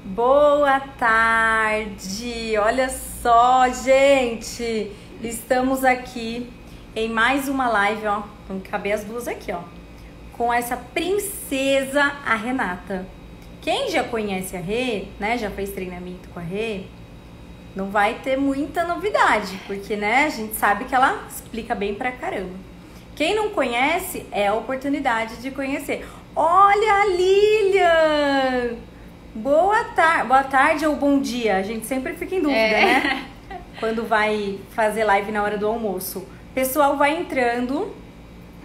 Boa tarde! Olha só, gente! Estamos aqui em mais uma live, ó. Vamos caber as duas aqui, ó. Com essa princesa, a Renata. Quem já conhece a Rê, né? Já fez treinamento com a Rê, não vai ter muita novidade, porque, né? A gente sabe que ela explica bem pra caramba. Quem não conhece, é a oportunidade de conhecer. Olha a Lilian! Boa tarde ou bom dia. A gente sempre fica em dúvida, né? Quando vai fazer live na hora do almoço. O pessoal vai entrando.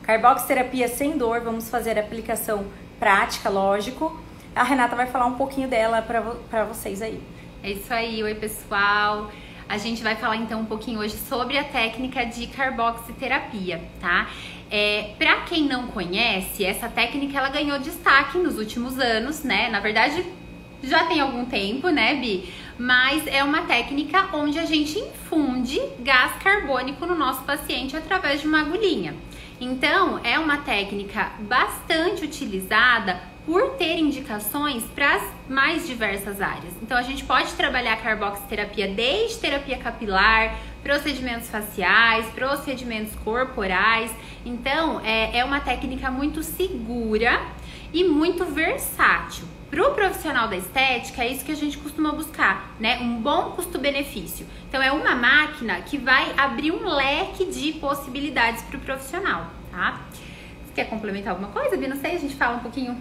Carbox terapia sem dor. Vamos fazer a aplicação prática, lógico. A Renata vai falar um pouquinho dela pra vocês aí. É isso aí. Oi, pessoal. A gente vai falar então um pouquinho hoje sobre a técnica de carboxiterapia, tá? Pra quem não conhece, essa técnica ela ganhou destaque nos últimos anos, né? Na verdade, já tem algum tempo, né, Bi? Mas é uma técnica onde a gente infunde gás carbônico no nosso paciente através de uma agulhinha. Então, é uma técnica bastante utilizada por ter indicações para as mais diversas áreas. Então, a gente pode trabalhar a carboxiterapia desde terapia capilar, procedimentos faciais, procedimentos corporais. Então, é uma técnica muito segura e muito versátil. Para o profissional da estética, é isso que a gente costuma buscar, né? Um bom custo-benefício. Então, é uma máquina que vai abrir um leque de possibilidades para o profissional, tá? Você quer complementar alguma coisa, Bi? Não sei, a gente fala um pouquinho.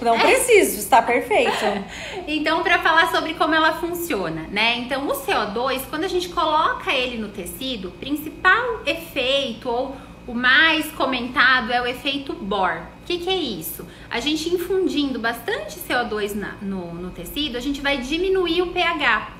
Não preciso, está perfeito. Então, para falar sobre como ela funciona, né? Então, o CO2, quando a gente coloca ele no tecido, o principal efeito ou o mais comentado é o efeito Bohr. O que é isso? A gente infundindo bastante CO2 no tecido, a gente vai diminuir o pH.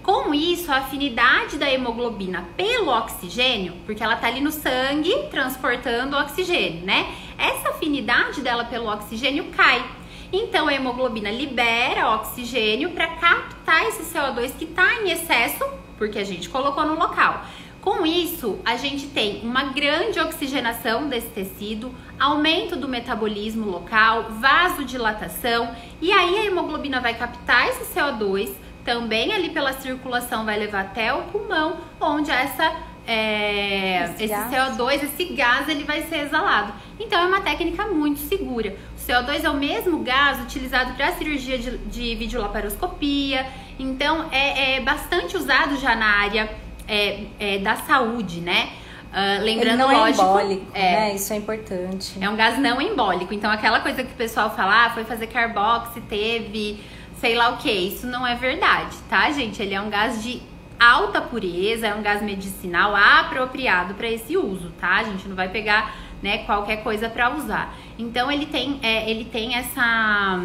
Com isso, a afinidade da hemoglobina pelo oxigênio, porque ela tá ali no sangue transportando o oxigênio, né? Essa afinidade dela pelo oxigênio cai. Então, a hemoglobina libera oxigênio para captar esse CO2 que tá em excesso, porque a gente colocou no local. Com isso, a gente tem uma grande oxigenação desse tecido, aumento do metabolismo local, vasodilatação, e aí a hemoglobina vai captar esse CO2, também ali pela circulação vai levar até o pulmão, onde esse CO2, esse gás, ele vai ser exalado. Então, é uma técnica muito segura. O CO2 é o mesmo gás utilizado para a cirurgia de videolaparoscopia, então é bastante usado já na área da saúde, né? Lembrando, ele não lógico, é embólico, né? Isso é importante. É um gás não embólico. Então, aquela coisa que o pessoal fala, foi fazer carbox, teve sei lá o que, isso não é verdade, tá, gente? Ele é um gás de alta pureza, é um gás medicinal apropriado para esse uso, tá? A gente não vai pegar, né, qualquer coisa para usar. Então, ele tem essa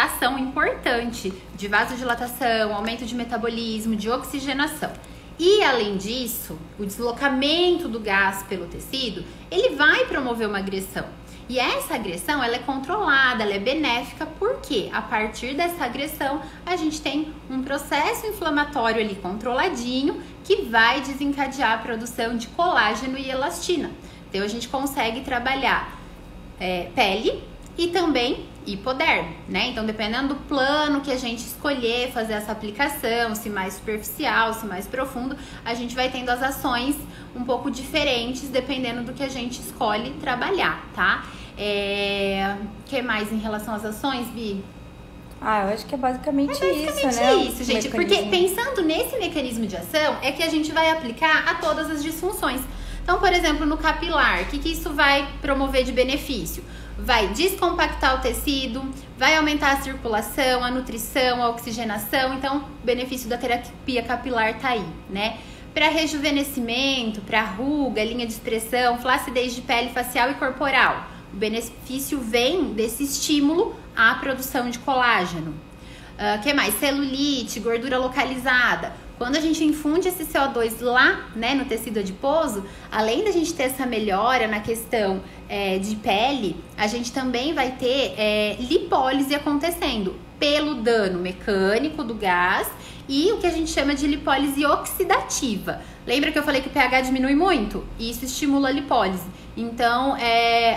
ação importante de vasodilatação, aumento de metabolismo, de oxigenação. E, além disso, o deslocamento do gás pelo tecido, ele vai promover uma agressão. E essa agressão, ela é controlada, ela é benéfica, porque a partir dessa agressão, a gente tem um processo inflamatório ali controladinho, que vai desencadear a produção de colágeno e elastina. Então, a gente consegue trabalhar pele e também hipoderme, né? Então, dependendo do plano que a gente escolher fazer essa aplicação, se mais superficial, se mais profundo, a gente vai tendo as ações um pouco diferentes, dependendo do que a gente escolhe trabalhar, tá? O que mais em relação às ações, Bi? Eu acho que é basicamente isso, né? Isso, gente, porque pensando nesse mecanismo de ação, é que a gente vai aplicar a todas as disfunções. Então, por exemplo, no capilar, o que isso vai promover de benefício? Vai descompactar o tecido, vai aumentar a circulação, a nutrição, a oxigenação. Então, o benefício da terapia capilar tá aí, né? Para rejuvenescimento, para ruga, linha de expressão, flacidez de pele facial e corporal. O benefício vem desse estímulo à produção de colágeno. Que mais? Celulite, gordura localizada. Quando a gente infunde esse CO2 lá, né, no tecido adiposo, além da gente ter essa melhora na questão de pele, a gente também vai ter lipólise acontecendo pelo dano mecânico do gás e o que a gente chama de lipólise oxidativa. Lembra que eu falei que o pH diminui muito? Isso estimula a lipólise. Então,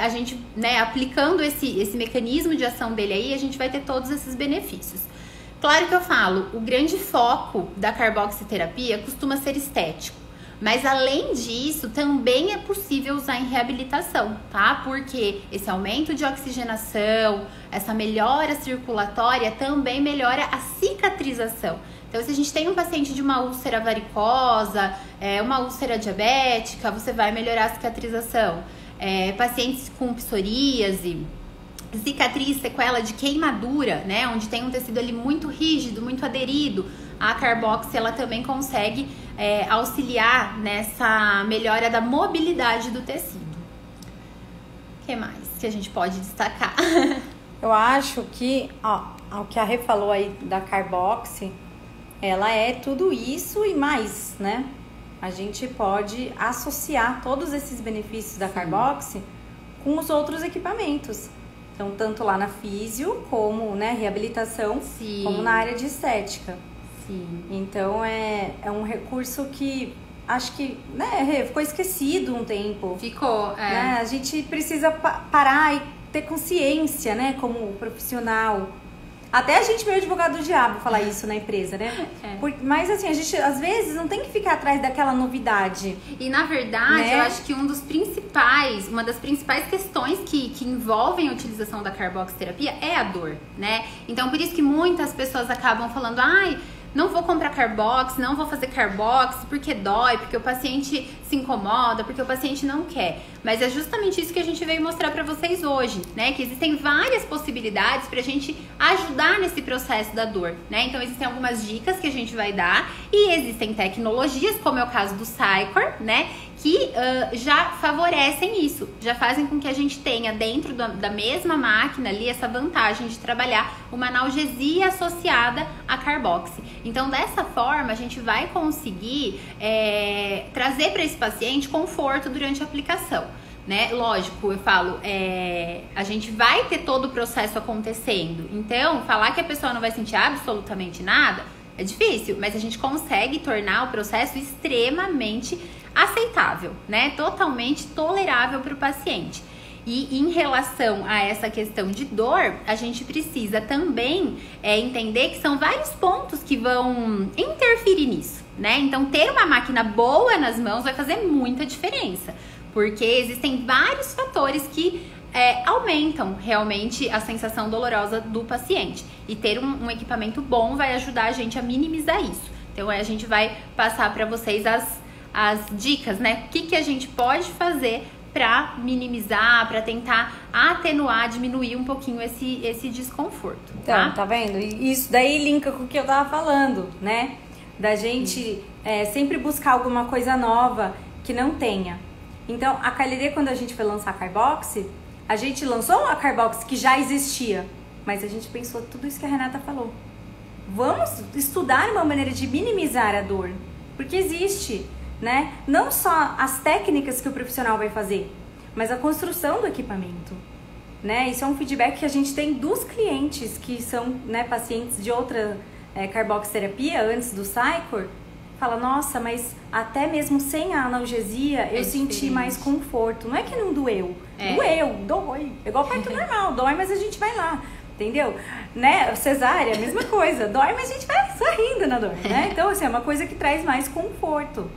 a gente, né, aplicando esse mecanismo de ação dele aí, a gente vai ter todos esses benefícios. Claro que eu falo, o grande foco da carboxiterapia costuma ser estético. Mas além disso, também é possível usar em reabilitação, tá? Porque esse aumento de oxigenação, essa melhora circulatória também melhora a cicatrização. Então, se a gente tem um paciente de uma úlcera varicosa, uma úlcera diabética, você vai melhorar a cicatrização. Pacientes com psoríase, cicatriz, sequela de queimadura, né? Onde tem um tecido ali muito rígido, muito aderido, a carboxi ela também consegue auxiliar nessa melhora da mobilidade do tecido. O que mais que a gente pode destacar? Eu acho que, o que a Rê falou aí da carboxi, ela é tudo isso e mais, né? A gente pode associar todos esses benefícios da carboxi com os outros equipamentos. Então, tanto lá na físio, como, né, reabilitação, como na área de estética. Sim. Então, é um recurso que acho que, né, ficou esquecido um tempo. Ficou, né? A gente precisa parar e ter consciência, né, como profissional. Até a gente, meio advogado do diabo, falar isso na empresa, né? Mas assim, a gente às vezes não tem que ficar atrás daquela novidade. E na verdade, né? Eu acho que uma das principais questões que envolvem a utilização da carboxiterapia é a dor, né? Então por isso que muitas pessoas acabam falando, não vou comprar carbox, não vou fazer carbox porque dói, porque o paciente se incomoda, porque o paciente não quer. Mas é justamente isso que a gente veio mostrar pra vocês hoje, né? Que existem várias possibilidades pra gente ajudar nesse processo da dor, né? Então existem algumas dicas que a gente vai dar e existem tecnologias, como é o caso do Psycor, né? Que já favorecem isso, já fazem com que a gente tenha dentro da mesma máquina ali essa vantagem de trabalhar uma analgesia associada à carboxi. Então, dessa forma, a gente vai conseguir trazer para esse paciente conforto durante a aplicação, né? Lógico, eu falo, a gente vai ter todo o processo acontecendo. Então, falar que a pessoa não vai sentir absolutamente nada é difícil, mas a gente consegue tornar o processo extremamente aceitável, né? Totalmente tolerável para o paciente. E em relação a essa questão de dor, a gente precisa também entender que são vários pontos que vão interferir nisso, né? Então, ter uma máquina boa nas mãos vai fazer muita diferença, porque existem vários fatores que aumentam realmente a sensação dolorosa do paciente. E ter um equipamento bom vai ajudar a gente a minimizar isso. Então, a gente vai passar para vocês as dicas, né? O que a gente pode fazer para minimizar, para tentar atenuar, diminuir um pouquinho esse desconforto. Então, tá vendo? Isso daí linka com o que eu tava falando, né? Da gente sempre buscar alguma coisa nova que não tenha. Então, a Calirê, quando a gente foi lançar a Carboxi, a gente lançou uma Carboxi que já existia, mas a gente pensou tudo isso que a Renata falou. Vamos estudar uma maneira de minimizar a dor, porque existe, né? Não só as técnicas que o profissional vai fazer, mas a construção do equipamento, né? Isso é um feedback que a gente tem dos clientes que são, né, pacientes de outra carboxiterapia antes do Psycor. Fala, nossa, mas até mesmo sem a analgesia eu senti mais conforto. Não é que não doeu, dói. É igual parto normal, dói, mas a gente vai lá. Entendeu? Né? Cesárea, a mesma coisa. Dói, mas a gente vai sorrindo na dor, né? Então, assim, é uma coisa que traz mais conforto.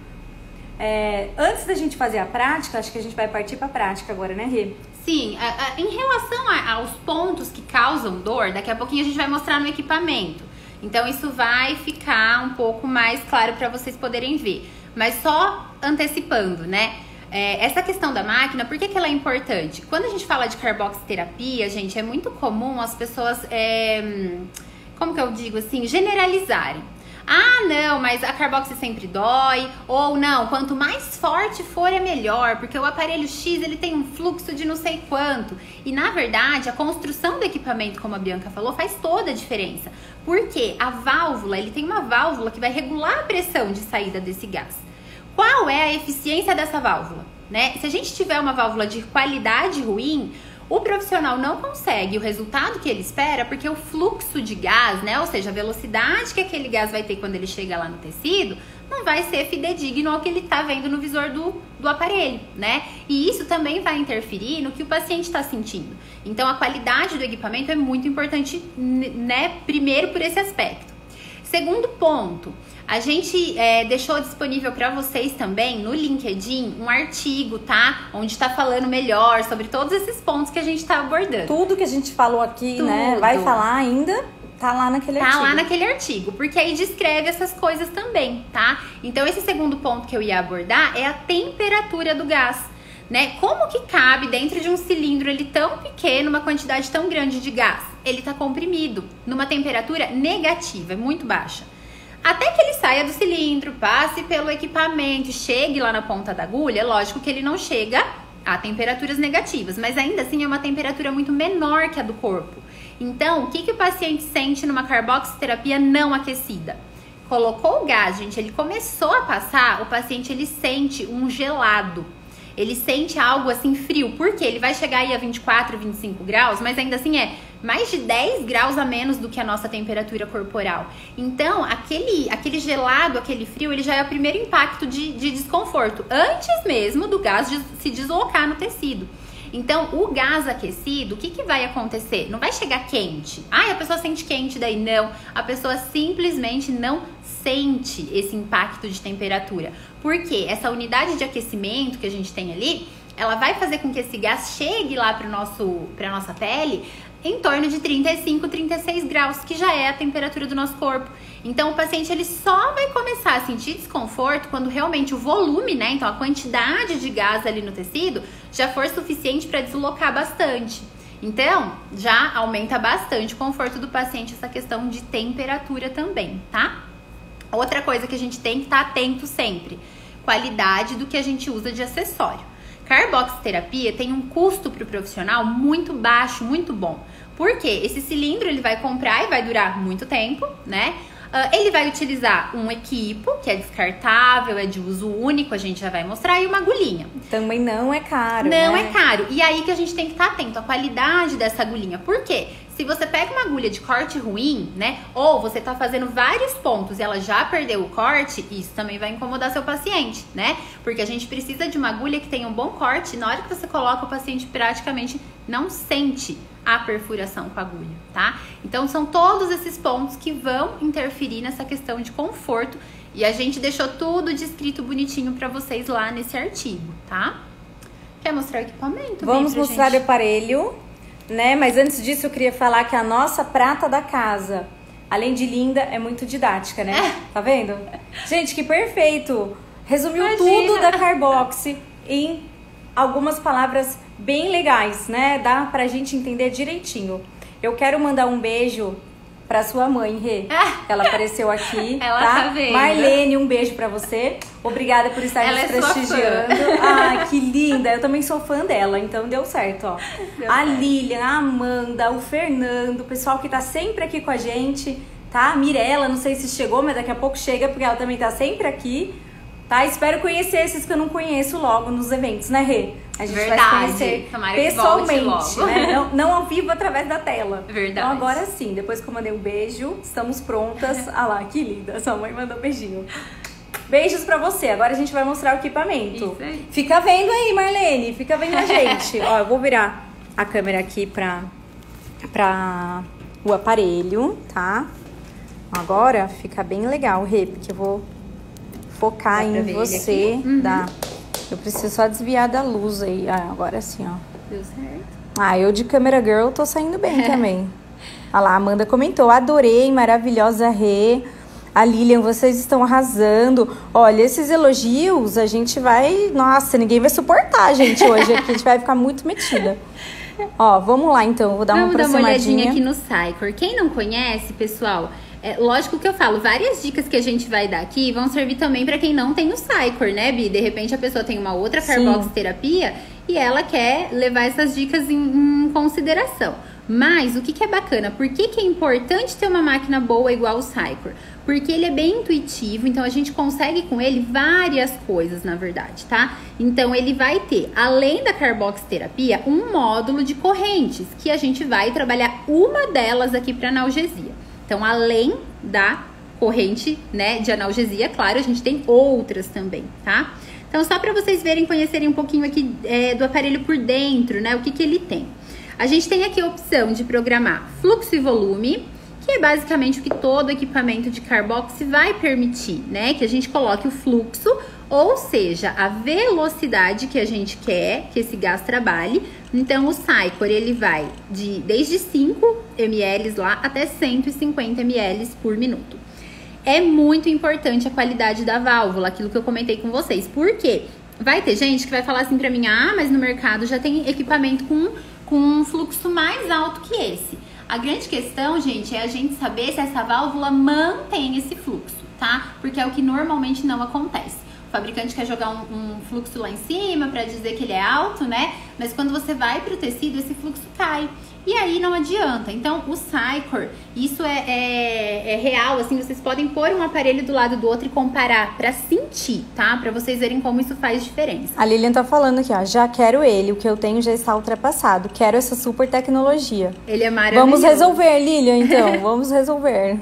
Antes da gente fazer a prática, acho que a gente vai partir pra prática agora, né, Rê? Sim, em relação aos pontos que causam dor, daqui a pouquinho a gente vai mostrar no equipamento. Então, isso vai ficar um pouco mais claro para vocês poderem ver. Mas só antecipando, né? Essa questão da máquina, por que ela é importante? Quando a gente fala de carboxiterapia, gente, é muito comum as pessoas, como que eu digo assim, generalizarem. Não, mas a carboxi sempre dói. Ou não, quanto mais forte for é melhor, porque o aparelho X ele tem um fluxo de não sei quanto. E na verdade, a construção do equipamento, como a Bianca falou, faz toda a diferença. Porque a válvula, ele tem uma válvula que vai regular a pressão de saída desse gás. Qual é a eficiência dessa válvula, né? Se a gente tiver uma válvula de qualidade ruim, O profissional não consegue o resultado que ele espera porque o fluxo de gás, né, ou seja, a velocidade que aquele gás vai ter quando ele chega lá no tecido, não vai ser fidedigno ao que ele tá vendo no visor do aparelho, né? E isso também vai interferir no que o paciente está sentindo. Então, a qualidade do equipamento é muito importante, né? Primeiro, por esse aspecto. Segundo ponto, a gente deixou disponível para vocês também no LinkedIn um artigo, tá? Onde tá falando melhor sobre todos esses pontos que a gente tá abordando. Tudo que a gente falou aqui, né? Vai falar ainda, tá lá naquele artigo. Tá lá naquele artigo, porque aí descreve essas coisas também, tá? Então, esse segundo ponto que eu ia abordar é a temperatura do gás, né? Como que cabe dentro de um cilindro ele tão pequeno, uma quantidade tão grande de gás? Ele tá comprimido numa temperatura negativa, é muito baixa. Até que ele saia do cilindro, passe pelo equipamento, chegue lá na ponta da agulha, é lógico que ele não chega a temperaturas negativas, mas ainda assim é uma temperatura muito menor que a do corpo. Então, o que o paciente sente numa carboxiterapia não aquecida? Colocou o gás, gente, ele começou a passar, o paciente ele sente um gelado. Ele sente algo assim frio, porque ele vai chegar aí a 24, 25 graus, mas ainda assim é mais de 10 graus a menos do que a nossa temperatura corporal. Então, aquele gelado, aquele frio, ele já é o primeiro impacto de desconforto, antes mesmo do gás se deslocar no tecido. Então, o gás aquecido, o que vai acontecer? Não vai chegar quente. A pessoa sente quente, daí não. A pessoa simplesmente não sente esse impacto de temperatura. Porque essa unidade de aquecimento que a gente tem ali, ela vai fazer com que esse gás chegue lá para nossa pele em torno de 35, 36 graus, que já é a temperatura do nosso corpo. Então, o paciente ele só vai começar a sentir desconforto quando realmente o volume, né? Então, a quantidade de gás ali no tecido já for suficiente para deslocar bastante. Então, já aumenta bastante o conforto do paciente essa questão de temperatura também, tá? Outra coisa que a gente tem que estar atento sempre, qualidade do que a gente usa de acessório. Carboxiterapia tem um custo para o profissional muito baixo, muito bom. Porque esse cilindro ele vai comprar e vai durar muito tempo, né? Ele vai utilizar um equipo que é descartável, é de uso único, a gente já vai mostrar, e uma agulhinha. Também não é caro, Não né? é caro. E aí que a gente tem que estar atento à qualidade dessa agulhinha. Por quê? Se você pega uma agulha de corte ruim, né? Ou você tá fazendo vários pontos e ela já perdeu o corte, isso também vai incomodar seu paciente, né? Porque a gente precisa de uma agulha que tenha um bom corte. Na hora que você coloca, o paciente praticamente não sente a perfuração com a agulha, tá? Então, são todos esses pontos que vão interferir nessa questão de conforto. E a gente deixou tudo descrito bonitinho pra vocês lá nesse artigo, tá? Quer mostrar o equipamento? Vamos mostrar o aparelho, né? Mas antes disso, eu queria falar que a nossa prata da casa, além de linda, é muito didática, né? Tá vendo? Gente, que perfeito! Resumiu tudo da Carboxy em algumas palavras bem legais, né? Dá pra gente entender direitinho. Eu quero mandar um beijo pra sua mãe, Rê. Ela apareceu aqui, ela tá vendo. Marlene, um beijo pra você. Obrigada por estar nos prestigiando. Ai, que linda. Eu também sou fã dela, então deu certo, ó. A Lilian, a Amanda, o Fernando, o pessoal que tá sempre aqui com a gente, tá? A Mirella, não sei se chegou, mas daqui a pouco chega, porque ela também tá sempre aqui. Tá? Espero conhecer esses que eu não conheço logo nos eventos, né, Rê? A gente vai se conhecer pessoalmente, né? Não ao vivo, através da tela. Verdade. Então agora sim, depois que eu mandei um beijo, estamos prontas. Ah lá, que linda. Sua mãe mandou um beijinho. Beijos pra você. Agora a gente vai mostrar o equipamento. Isso aí. Fica vendo aí, Marlene. Fica vendo a gente. Ó, eu vou virar a câmera aqui pra o aparelho, tá? Agora fica bem legal, Rê, porque eu vou focar em você. Dá. Eu preciso só desviar da luz aí. Ah, agora sim, ó. Deu certo. Ah, eu de câmera girl tô saindo bem também. Olha lá, a Amanda comentou. Adorei, maravilhosa Rê. A Lilian, vocês estão arrasando. Olha, esses elogios, a gente vai... Nossa, ninguém vai suportar a gente hoje aqui. A gente vai ficar muito metida. Ó, vamos lá então. Vou dar uma aproximadinha. Vamos dar uma olhadinha aqui no Cycor. Quem não conhece, pessoal... lógico que eu falo, várias dicas que a gente vai dar aqui vão servir também pra quem não tem o Cycor, né, Bi? De repente a pessoa tem uma outra carboxiterapia e ela quer levar essas dicas em consideração. Mas o que é bacana? Por que é importante ter uma máquina boa igual o Sycor? Porque ele é bem intuitivo, então a gente consegue com ele várias coisas, na verdade, tá? Então ele vai ter, além da carboxiterapia, um módulo de correntes, que a gente vai trabalhar uma delas aqui para analgesia. Então, além da corrente, né, de analgesia, claro, a gente tem outras também, tá? Então, só para vocês verem, conhecerem um pouquinho aqui do aparelho por dentro, né, o que ele tem. A gente tem aqui a opção de programar fluxo e volume, que é basicamente o que todo equipamento de carbox vai permitir, né? Que a gente coloque o fluxo, ou seja, a velocidade que a gente quer que esse gás trabalhe. Então, o Sycor, ele vai desde 5 ml lá até 150 ml por minuto. É muito importante a qualidade da válvula, aquilo que eu comentei com vocês. Por quê? Vai ter gente que vai falar assim pra mim, mas no mercado já tem equipamento com um fluxo mais alto que esse. A grande questão, gente, é a gente saber se essa válvula mantém esse fluxo, tá? Porque é o que normalmente não acontece. O fabricante quer jogar um fluxo lá em cima pra dizer que ele é alto, né? Mas quando você vai pro tecido, esse fluxo cai. E aí não adianta. Então, o Sycor, isso é real, assim, vocês podem pôr um aparelho do lado do outro e comparar pra sentir, tá? Pra vocês verem como isso faz diferença. A Lilian tá falando aqui, ó, já quero ele, o que eu tenho já está ultrapassado, quero essa super tecnologia. Ele é maravilhoso. Vamos resolver, Lilian, então, vamos resolver.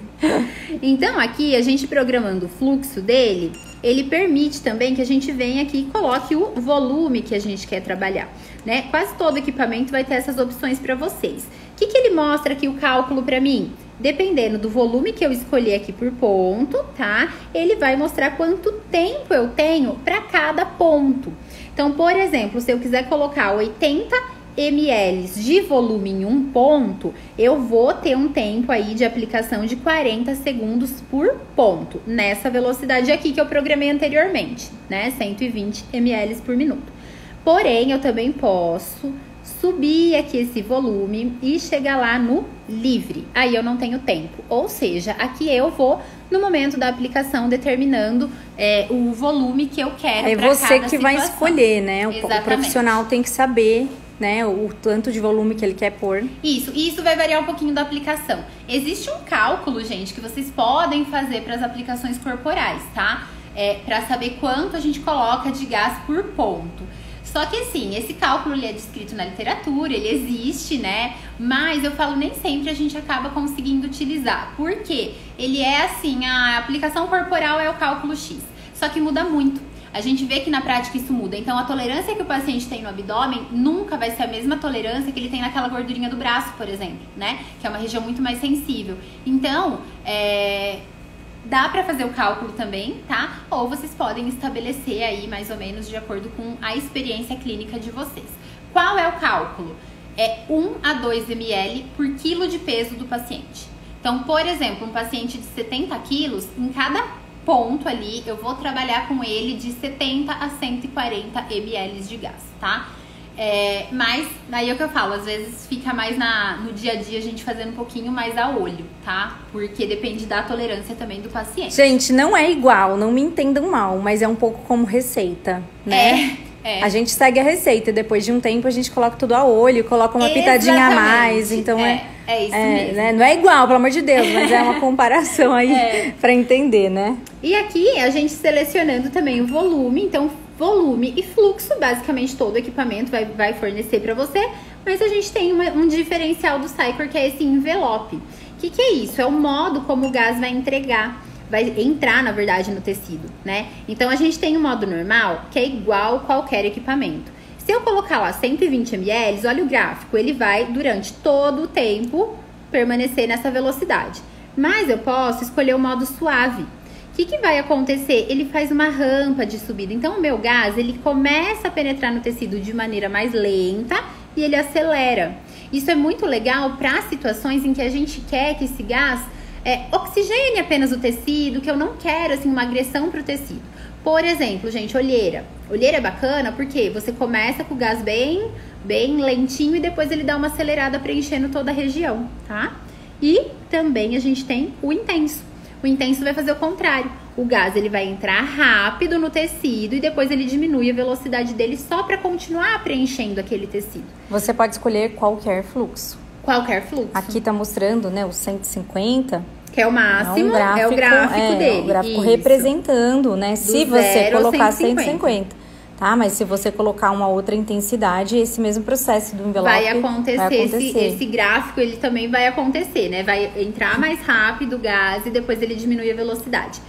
Então, aqui, a gente programando o fluxo dele, ele permite também que a gente venha aqui e coloque o volume que a gente quer trabalhar, né? Quase todo equipamento vai ter essas opções para vocês. O que ele mostra aqui o cálculo para mim? Dependendo do volume que eu escolher aqui por ponto, tá? Ele vai mostrar quanto tempo eu tenho para cada ponto. Então, por exemplo, se eu quiser colocar 80 ml de volume em um ponto, eu vou ter um tempo aí de aplicação de 40 segundos por ponto, nessa velocidade aqui que eu programei anteriormente, né? 120 ml por minuto. Porém, eu também posso subir aqui esse volume e chegar lá no livre. Aí eu não tenho tempo. Ou seja, aqui eu vou, no momento da aplicação, determinando o volume que eu quero para cada situação. É você que vai escolher, né? O profissional tem que saber, né, o tanto de volume que ele quer pôr. Isso vai variar um pouquinho da aplicação. Existe um cálculo, gente, que vocês podem fazer para as aplicações corporais, tá? Para saber quanto a gente coloca de gás por ponto. Só que assim, esse cálculo ele é descrito na literatura, ele existe, né? Mas eu falo, nem sempre a gente acaba conseguindo utilizar. Por quê? Ele é assim, a aplicação corporal é o cálculo X. Só que muda muito. A gente vê que na prática isso muda. Então, a tolerância que o paciente tem no abdômen nunca vai ser a mesma tolerância que ele tem naquela gordurinha do braço, por exemplo, né? Que é uma região muito mais sensível. Então, dá pra fazer o cálculo também, tá? Ou vocês podem estabelecer aí mais ou menos de acordo com a experiência clínica de vocês. Qual é o cálculo? É 1 a 2 ml por quilo de peso do paciente. Então, por exemplo, um paciente de 70 quilos, em cada ponto ali, eu vou trabalhar com ele de 70 a 140 ml de gás, tá? Mas, aí é o que eu falo, às vezes fica mais no dia a dia a gente fazendo um pouquinho mais a olho, tá? Porque depende da tolerância também do paciente. Gente, não é igual, não me entendam mal, mas é um pouco como receita, né? A gente segue a receita, depois de um tempo a gente coloca tudo a olho, coloca uma pitadinha a mais, então é isso mesmo. Né? Não é igual, pelo amor de Deus, mas é uma comparação aí pra entender, né? E aqui a gente selecionando também o volume, então volume e fluxo, basicamente todo o equipamento vai fornecer para você, mas a gente tem um diferencial do Sycor que é esse envelope. O que é isso? É o modo como o gás vai entrar, na verdade, no tecido, né? Então, a gente tem o modo normal, que é igual qualquer equipamento. Se eu colocar lá 120 ml, olha o gráfico, ele vai, durante todo o tempo, permanecer nessa velocidade. Mas eu posso escolher o modo suave. O que vai acontecer? Ele faz uma rampa de subida. Então, o meu gás, ele começa a penetrar no tecido de maneira mais lenta e ele acelera. Isso é muito legal para situações em que a gente quer que esse gás oxigene apenas o tecido, que eu não quero, assim, uma agressão para o tecido. Por exemplo, gente, olheira. Olheira é bacana porque você começa com o gás bem lentinho e depois ele dá uma acelerada preenchendo toda a região, tá? E também a gente tem o intenso. O intenso vai fazer o contrário. O gás ele vai entrar rápido no tecido e depois ele diminui a velocidade dele só para continuar preenchendo aquele tecido. Você pode escolher qualquer fluxo. Qualquer fluxo. Aqui tá mostrando, né, o 150. Que é o máximo, é o gráfico dele. O gráfico representando, né? Se você colocar 150. Tá? Mas se você colocar uma outra intensidade, esse mesmo processo do envelope vai acontecer. Esse gráfico, ele também vai acontecer, né? Vai entrar mais rápido o gás e depois ele diminui a velocidade.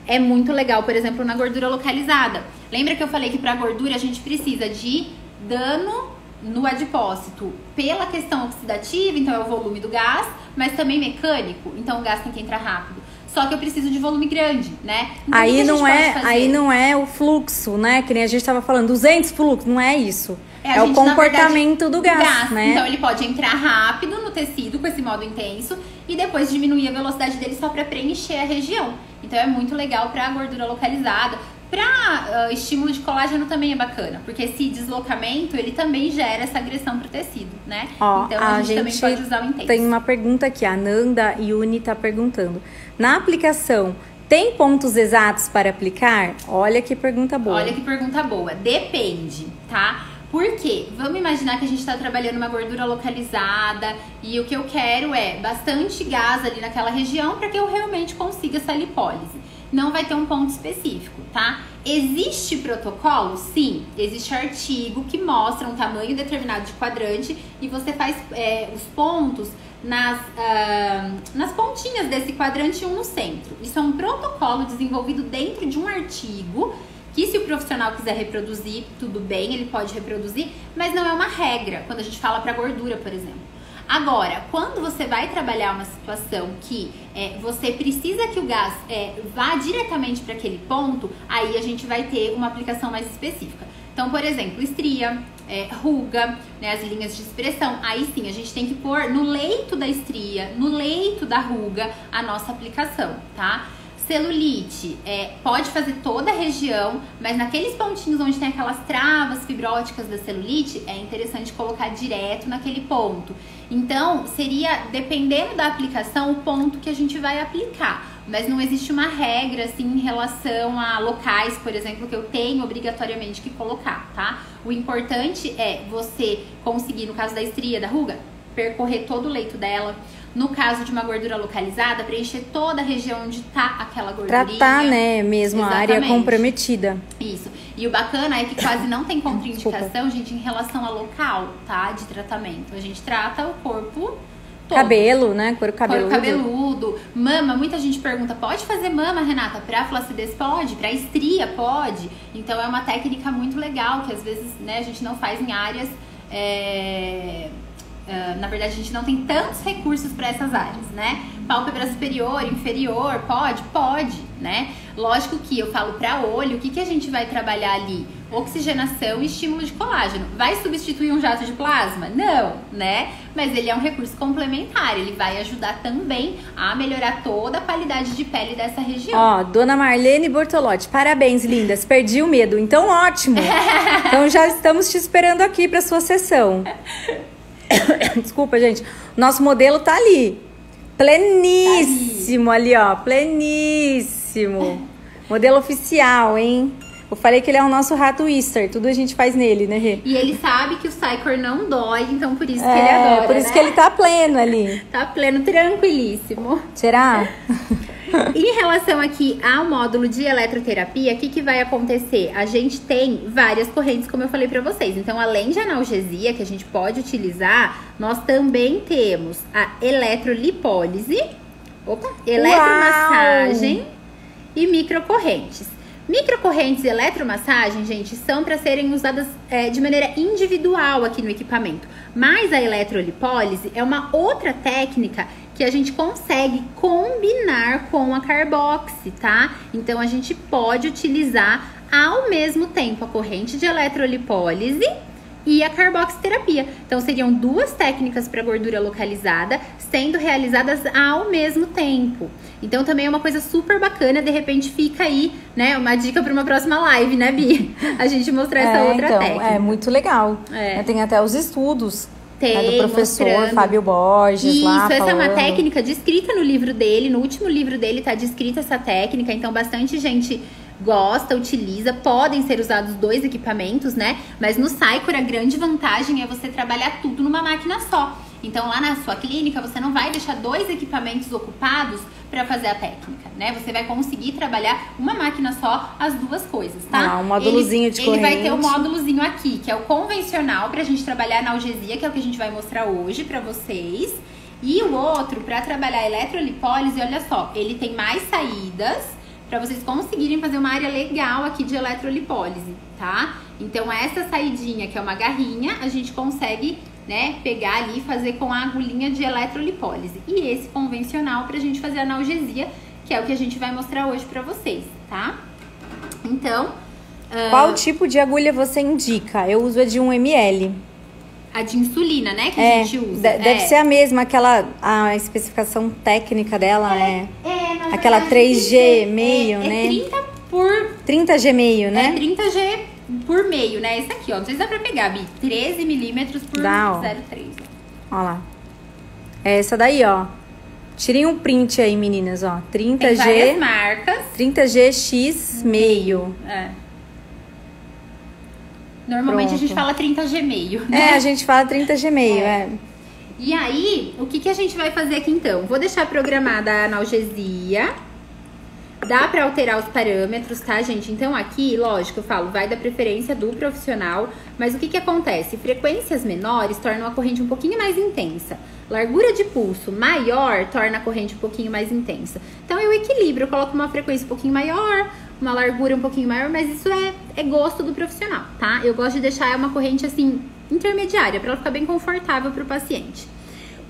É muito legal, por exemplo, na gordura localizada. Lembra que eu falei que pra gordura a gente precisa de dano no adipócito pela questão oxidativa, então é o volume do gás, mas também mecânico, então o gás tem que entrar rápido. Só que eu preciso de volume grande, né? Então, aí não é o fluxo, né? Que nem a gente estava falando, 200 fluxos, não é isso. É o comportamento do gás, né? Então ele pode entrar rápido no tecido com esse modo intenso e depois diminuir a velocidade dele só para preencher a região. Então é muito legal para gordura localizada. Para estímulo de colágeno também é bacana, porque esse deslocamento, ele também gera essa agressão pro tecido, né? Ó, então a gente também pode usar o intenso. Tem uma pergunta aqui, a Nanda Yuni tá perguntando. Na aplicação, tem pontos exatos para aplicar? Olha que pergunta boa. Olha que pergunta boa. Depende, tá? Por quê? Vamos imaginar que a gente está trabalhando uma gordura localizada e o que eu quero é bastante gás ali naquela região para que eu realmente consiga essa lipólise. Não vai ter um ponto específico, tá? Existe protocolo? Sim. Existe artigo que mostra um tamanho determinado de quadrante e você faz os pontos nas pontinhas desse quadrante e um no centro. Isso é um protocolo desenvolvido dentro de um artigo que, se o profissional quiser reproduzir, tudo bem, ele pode reproduzir, mas não é uma regra quando a gente fala para gordura, por exemplo. Agora, quando você vai trabalhar uma situação que você precisa que o gás vá diretamente para aquele ponto, aí a gente vai ter uma aplicação mais específica. Então, por exemplo, estria, ruga, né, as linhas de expressão, aí sim a gente tem que pôr no leito da estria, no leito da ruga, a nossa aplicação, tá? Celulite, pode fazer toda a região, mas naqueles pontinhos onde tem aquelas travas fibróticas da celulite, é interessante colocar direto naquele ponto. Então, seria, dependendo da aplicação, o ponto que a gente vai aplicar. Mas não existe uma regra, assim, em relação a locais, por exemplo, que eu tenho obrigatoriamente que colocar, tá? O importante é você conseguir, no caso da estria, da ruga, percorrer todo o leito dela. No caso de uma gordura localizada, preencher toda a região onde tá aquela gordurinha. Tratar, né, mesmo Exatamente. A área comprometida. Isso. E o bacana é que quase não tem contraindicação, gente, em relação ao local, tá, de tratamento. A gente trata o corpo todo. Cabelo, né, couro cabeludo. Couro cabeludo. Mama, muita gente pergunta, pode fazer mama, Renata? Pra flacidez pode? Pra estria pode? Então é uma técnica muito legal, que às vezes, né, a gente não faz em áreas... na verdade, a gente não tem tantos recursos para essas áreas, né? Pálpebra superior, inferior, pode? Pode, né? Lógico que eu falo para olho, o que a gente vai trabalhar ali? Oxigenação e estímulo de colágeno. Vai substituir um jato de plasma? Não, né? Mas ele é um recurso complementar, ele vai ajudar também a melhorar toda a qualidade de pele dessa região. Ó, dona Marlene Bortolotti, parabéns, lindas, perdi o medo, então ótimo. Então já estamos te esperando aqui para sua sessão. Desculpa, gente. Nosso modelo tá ali. Pleníssimo ali, ó. Pleníssimo. Modelo oficial, hein? Eu falei que ele é o nosso rato Easter. Tudo a gente faz nele, né, Rê? E ele sabe que o Psychor não dói, então por isso que ele adora, por isso, né? Que ele tá pleno ali. Tá pleno, tranquilíssimo. Será? Em relação aqui ao módulo de eletroterapia, o que vai acontecer? A gente tem várias correntes, como eu falei pra vocês. Então, além de analgesia, que a gente pode utilizar, nós também temos a eletrolipólise, eletromassagem e microcorrentes. Microcorrentes e eletromassagem, gente, são para serem usadas de maneira individual aqui no equipamento. Mas a eletrolipólise é uma outra técnica que a gente consegue combinar com a carboxy, tá? Então, a gente pode utilizar ao mesmo tempo a corrente de eletrolipólise e a carboxiterapia. Então, seriam duas técnicas para gordura localizada sendo realizadas ao mesmo tempo. Então, também é uma coisa super bacana. De repente, fica aí, né, uma dica para uma próxima live, né, Bi? A gente mostrar essa outra técnica. É muito legal. Tem até os estudos. Do professor mostrando. Fábio Borges. Isso, lá essa falando. é uma técnica descrita no livro dele. No último livro dele tá descrita essa técnica. Então, bastante gente gosta, utiliza. Podem ser usados dois equipamentos, né? Mas no Psychor, a grande vantagem é você trabalhar tudo numa máquina só. Então, lá na sua clínica, você não vai deixar 2 equipamentos ocupados para fazer a técnica, né? Você vai conseguir trabalhar uma máquina só, as 2 coisas, tá? Um módulozinho de corrente. Ele vai ter um módulozinho aqui, que é o convencional pra gente trabalhar analgesia, que é o que a gente vai mostrar hoje pra vocês. E o outro, pra trabalhar eletrolipólise, olha só, ele tem mais saídas pra vocês conseguirem fazer uma área legal aqui de eletrolipólise, tá? Então, essa saidinha, que é uma garrinha, a gente consegue, né, pegar ali e fazer com a agulhinha de eletrolipólise. E esse convencional pra gente fazer analgesia, que é o que a gente vai mostrar hoje pra vocês, tá? Então... Qual tipo de agulha você indica? Eu uso a de 1 ml. A de insulina, né, que a gente usa. Deve ser a mesma, a especificação técnica dela aquela 3G meio, né? 30G meio, né? 30G por meio, né? Esse aqui, ó. Não sei se dá pra pegar, Bi. 13 milímetros por 0,3. Ó lá. É essa daí, ó. Tirem um print aí, meninas, ó. 30G. Tem várias marcas. 30GX meio. Normalmente a gente fala 30G meio, né? A gente fala 30G meio, E aí, o que a gente vai fazer aqui então? Vou deixar programada a analgesia. Dá pra alterar os parâmetros, tá, gente? Então aqui, lógico, eu falo, vai da preferência do profissional. Mas o que acontece? Frequências menores tornam a corrente um pouquinho mais intensa. Largura de pulso maior torna a corrente um pouquinho mais intensa. Então eu equilibro, eu coloco uma frequência um pouquinho maior, uma largura um pouquinho maior, mas isso é gosto do profissional, tá? Eu gosto de deixar uma corrente assim, intermediária, pra ela ficar bem confortável pro paciente.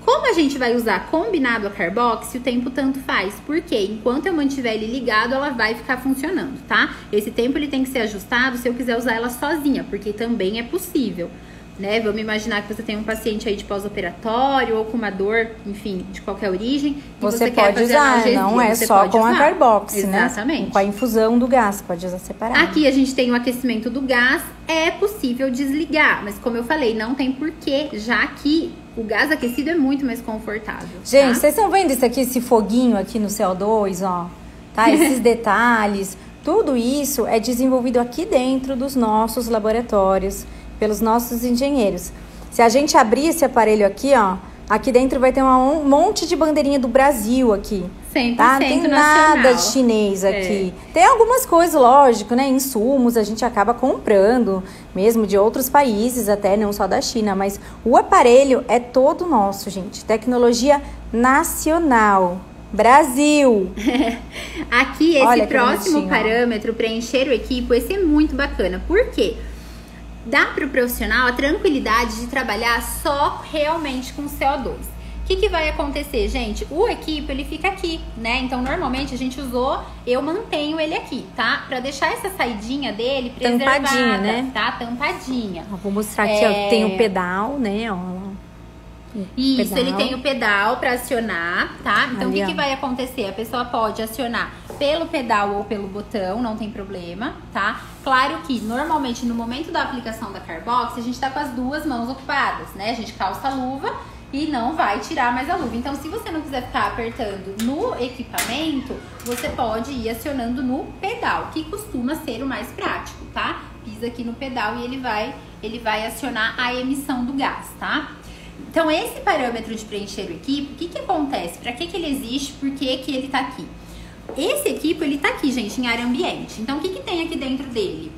Como a gente vai usar combinado a carboxy, o tempo tanto faz, porque enquanto eu mantiver ele ligado, ela vai ficar funcionando, tá? Esse tempo ele tem que ser ajustado se eu quiser usar ela sozinha, porque também é possível, né? Vamos imaginar que você tem um paciente aí de pós-operatório ou com uma dor, enfim, de qualquer origem. Você pode usar, não é só com a carboxy, né? Exatamente. Com a infusão do gás, pode usar separado. Aqui a gente tem o aquecimento do gás, é possível desligar, mas como eu falei, não tem porquê, já que o gás aquecido é muito mais confortável. Gente, tá? Vocês estão vendo isso aqui, esse foguinho aqui no CO2, ó? Tá? Esses detalhes, tudo isso é desenvolvido aqui dentro dos nossos laboratórios, pelos nossos engenheiros. Se a gente abrir esse aparelho aqui, ó, aqui dentro vai ter um monte de bandeirinha do Brasil aqui. 100% tá? Não tem nada de chinês aqui. Tem algumas coisas, lógico, né? Insumos a gente acaba comprando, mesmo de outros países, até não só da China. Mas o aparelho é todo nosso, gente. Tecnologia nacional. Brasil! Aqui, esse próximo parâmetro, preencher o equipo, esse é muito bacana. Por quê? Dá para o profissional a tranquilidade de trabalhar só realmente com CO2. O que vai acontecer, gente? O equipo, ele fica aqui, né? Então, normalmente, a gente usou, eu mantenho ele aqui, tá? Pra deixar essa saidinha dele preservada, tampadinha, né? Tá? Tampadinha. Vou mostrar aqui, ó, tem o pedal, né? Ó, isso, pedal. ele tem o pedal pra acionar, tá? Então, ali, o que vai acontecer? A pessoa pode acionar pelo pedal ou pelo botão, não tem problema, tá? Claro que, normalmente, no momento da aplicação da carboxy, a gente tá com as 2 mãos ocupadas, né? A gente calça a luva e não vai tirar mais a luva. Então, se você não quiser ficar apertando no equipamento, você pode ir acionando no pedal, que costuma ser o mais prático, tá? Pisa aqui no pedal e ele vai acionar a emissão do gás, tá? Então, esse parâmetro de preencher o equipo, o que acontece? Para que ele existe? Por que ele tá aqui? Esse equipo, ele tá aqui, gente, em ar ambiente. Então, o que tem aqui dentro dele?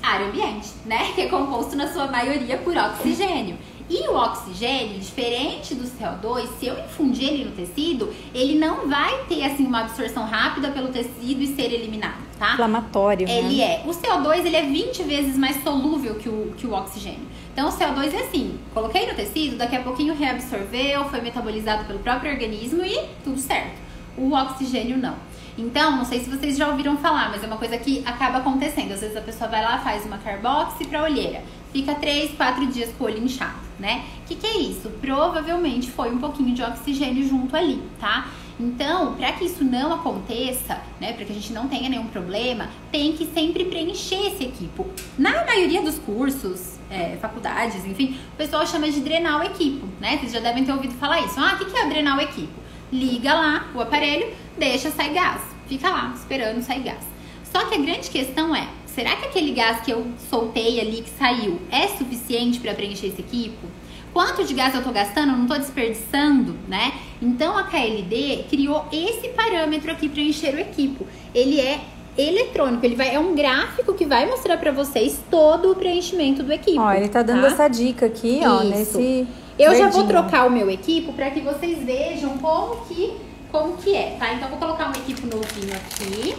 Ar ambiente, né? Que é composto na sua maioria por oxigênio. E o oxigênio, diferente do CO2, se eu infundir ele no tecido, ele não vai ter, assim, uma absorção rápida pelo tecido e ser eliminado, tá? Inflamatório, né? Ele é. O CO2, ele é 20 vezes mais solúvel que o oxigênio. Então, o CO2 é assim, coloquei no tecido, daqui a pouquinho reabsorveu, foi metabolizado pelo próprio organismo e tudo certo. O oxigênio não. Então, não sei se vocês já ouviram falar, mas é uma coisa que acaba acontecendo. Às vezes a pessoa vai lá, faz uma carboxy pra olheira. Fica 3, 4 dias com o olho inchado, né? O que é isso? Provavelmente foi um pouquinho de oxigênio junto ali, tá? Então, para que isso não aconteça, né, para que a gente não tenha nenhum problema, tem que sempre preencher esse equipo. Na maioria dos cursos, faculdades, enfim, o pessoal chama de drenar o equipo, né? Vocês já devem ter ouvido falar isso. Ah, o que é drenar o equipo? Liga lá o aparelho, deixa sair gás. Fica lá, esperando sair gás. Só que a grande questão é, será que aquele gás que eu soltei ali, que saiu, é suficiente para preencher esse equipo? quanto de gás eu tô gastando, eu não tô desperdiçando, né? Então a KLD criou esse parâmetro aqui para encher o equipo. Ele é eletrônico, é um gráfico que vai mostrar para vocês todo o preenchimento do equipo. Ó, ele tá dando essa dica aqui, ó, nesse Eu verdinho. já vou trocar o meu equipo para que vocês vejam como que é, tá? Então, eu vou colocar um equipo novinho aqui.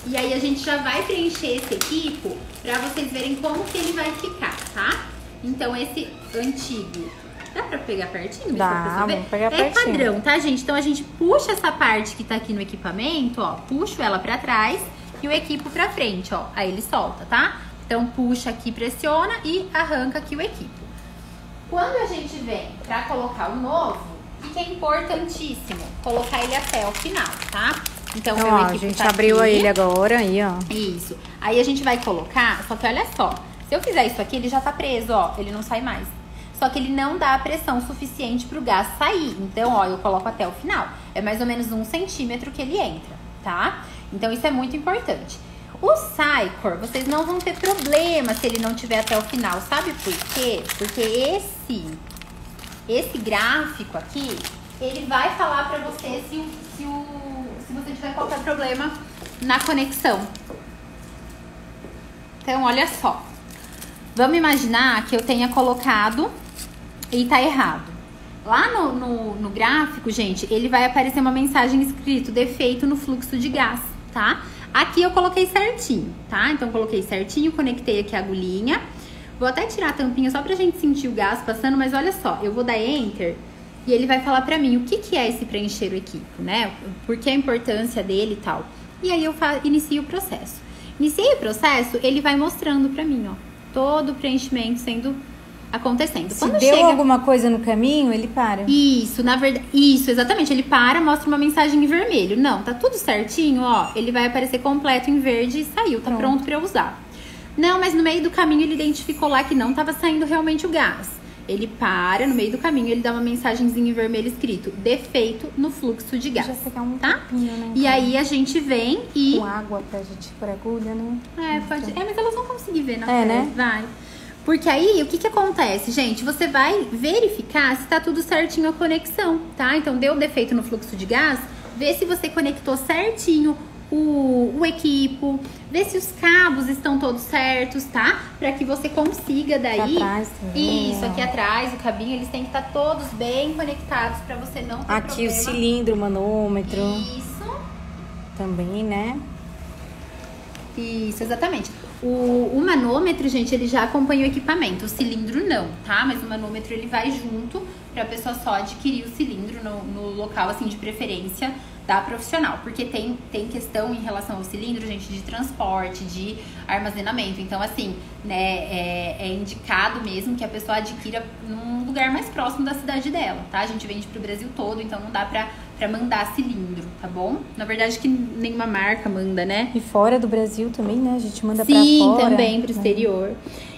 E aí, a gente já vai preencher esse equipo pra vocês verem como que ele vai ficar, tá? Então, esse antigo... Dá pra pegar pertinho? Dá, vamos pegar pertinho. É padrão, tá, gente? Então, a gente puxa essa parte que tá aqui no equipamento, ó. Puxo ela pra trás e o equipo pra frente, ó. Aí, ele solta, tá? Então, puxa aqui, pressiona e arranca aqui o equipo. Quando a gente vem pra colocar o novo... O que é importantíssimo? Colocar ele até o final, tá? Então, o meu equipo a gente tá abriu aqui. ele agora, aí, ó. Isso. Aí a gente vai colocar, só que olha só. Se eu fizer isso aqui, ele já tá preso, ó. Ele não sai mais. Só que ele não dá a pressão suficiente pro gás sair. Então, ó, eu coloco até o final. É mais ou menos 1 centímetro que ele entra, tá? Então, isso é muito importante. O Sycor, vocês não vão ter problema se ele não tiver até o final. Sabe por quê? Porque esse gráfico aqui, ele vai falar pra você se você tiver qualquer problema na conexão. Então, olha só. Vamos imaginar que eu tenha colocado e tá errado. Lá no gráfico, gente, ele vai aparecer uma mensagem escrito defeito no fluxo de gás, tá? Aqui eu coloquei certinho, tá? Então, coloquei certinho, conectei aqui a agulhinha. Vou até tirar a tampinha só pra gente sentir o gás passando, mas olha só, eu vou dar Enter e ele vai falar pra mim o que é esse preencher o equipo, né? Por que a importância dele e tal. E aí eu inicio o processo. Iniciei o processo, ele vai mostrando pra mim, ó, todo o preenchimento acontecendo. Se deu alguma coisa no caminho, ele para. Isso, na verdade, isso, exatamente. Ele para, mostra uma mensagem em vermelho. Não, tá tudo certinho, ó. Ele vai aparecer completo em verde e saiu, tá pronto pra eu usar. Não, mas no meio do caminho ele identificou lá que não tava saindo realmente o gás. Ele para, no meio do caminho ele dá uma mensagenzinha em vermelho escrito defeito no fluxo de gás. Deixa eu pegar um tá? pouquinho, né? E aí a gente vem e... Com água pra gente por agulha, né? Pode... mas elas vão conseguir ver na tela, né? Vai. Porque aí, o que acontece, gente? Você vai verificar se tá tudo certinho a conexão, tá? Então, deu defeito no fluxo de gás, vê se você conectou certinho o equipo, vê se os cabos estão todos certos, tá? Pra que você consiga daí... Aqui atrás também. Isso, aqui atrás, o cabinho, eles têm que estar todos bem conectados pra você não ter aqui problema. O cilindro, o manômetro. Isso. Também, né? Isso, exatamente. O manômetro, gente, ele já acompanha o equipamento. O cilindro não, tá? Mas o manômetro, ele vai junto pra pessoa só adquirir o cilindro no local, assim, de preferência da profissional. Porque tem questão em relação ao cilindro, gente, de transporte, de armazenamento. Então, assim, né, é indicado mesmo que a pessoa adquira num lugar mais próximo da cidade dela, tá? A gente vende pro Brasil todo, então não dá pra mandar cilindro, tá bom? Na verdade que nenhuma marca manda, né? E fora do Brasil também, né? A gente manda pra fora. Sim, também pro exterior.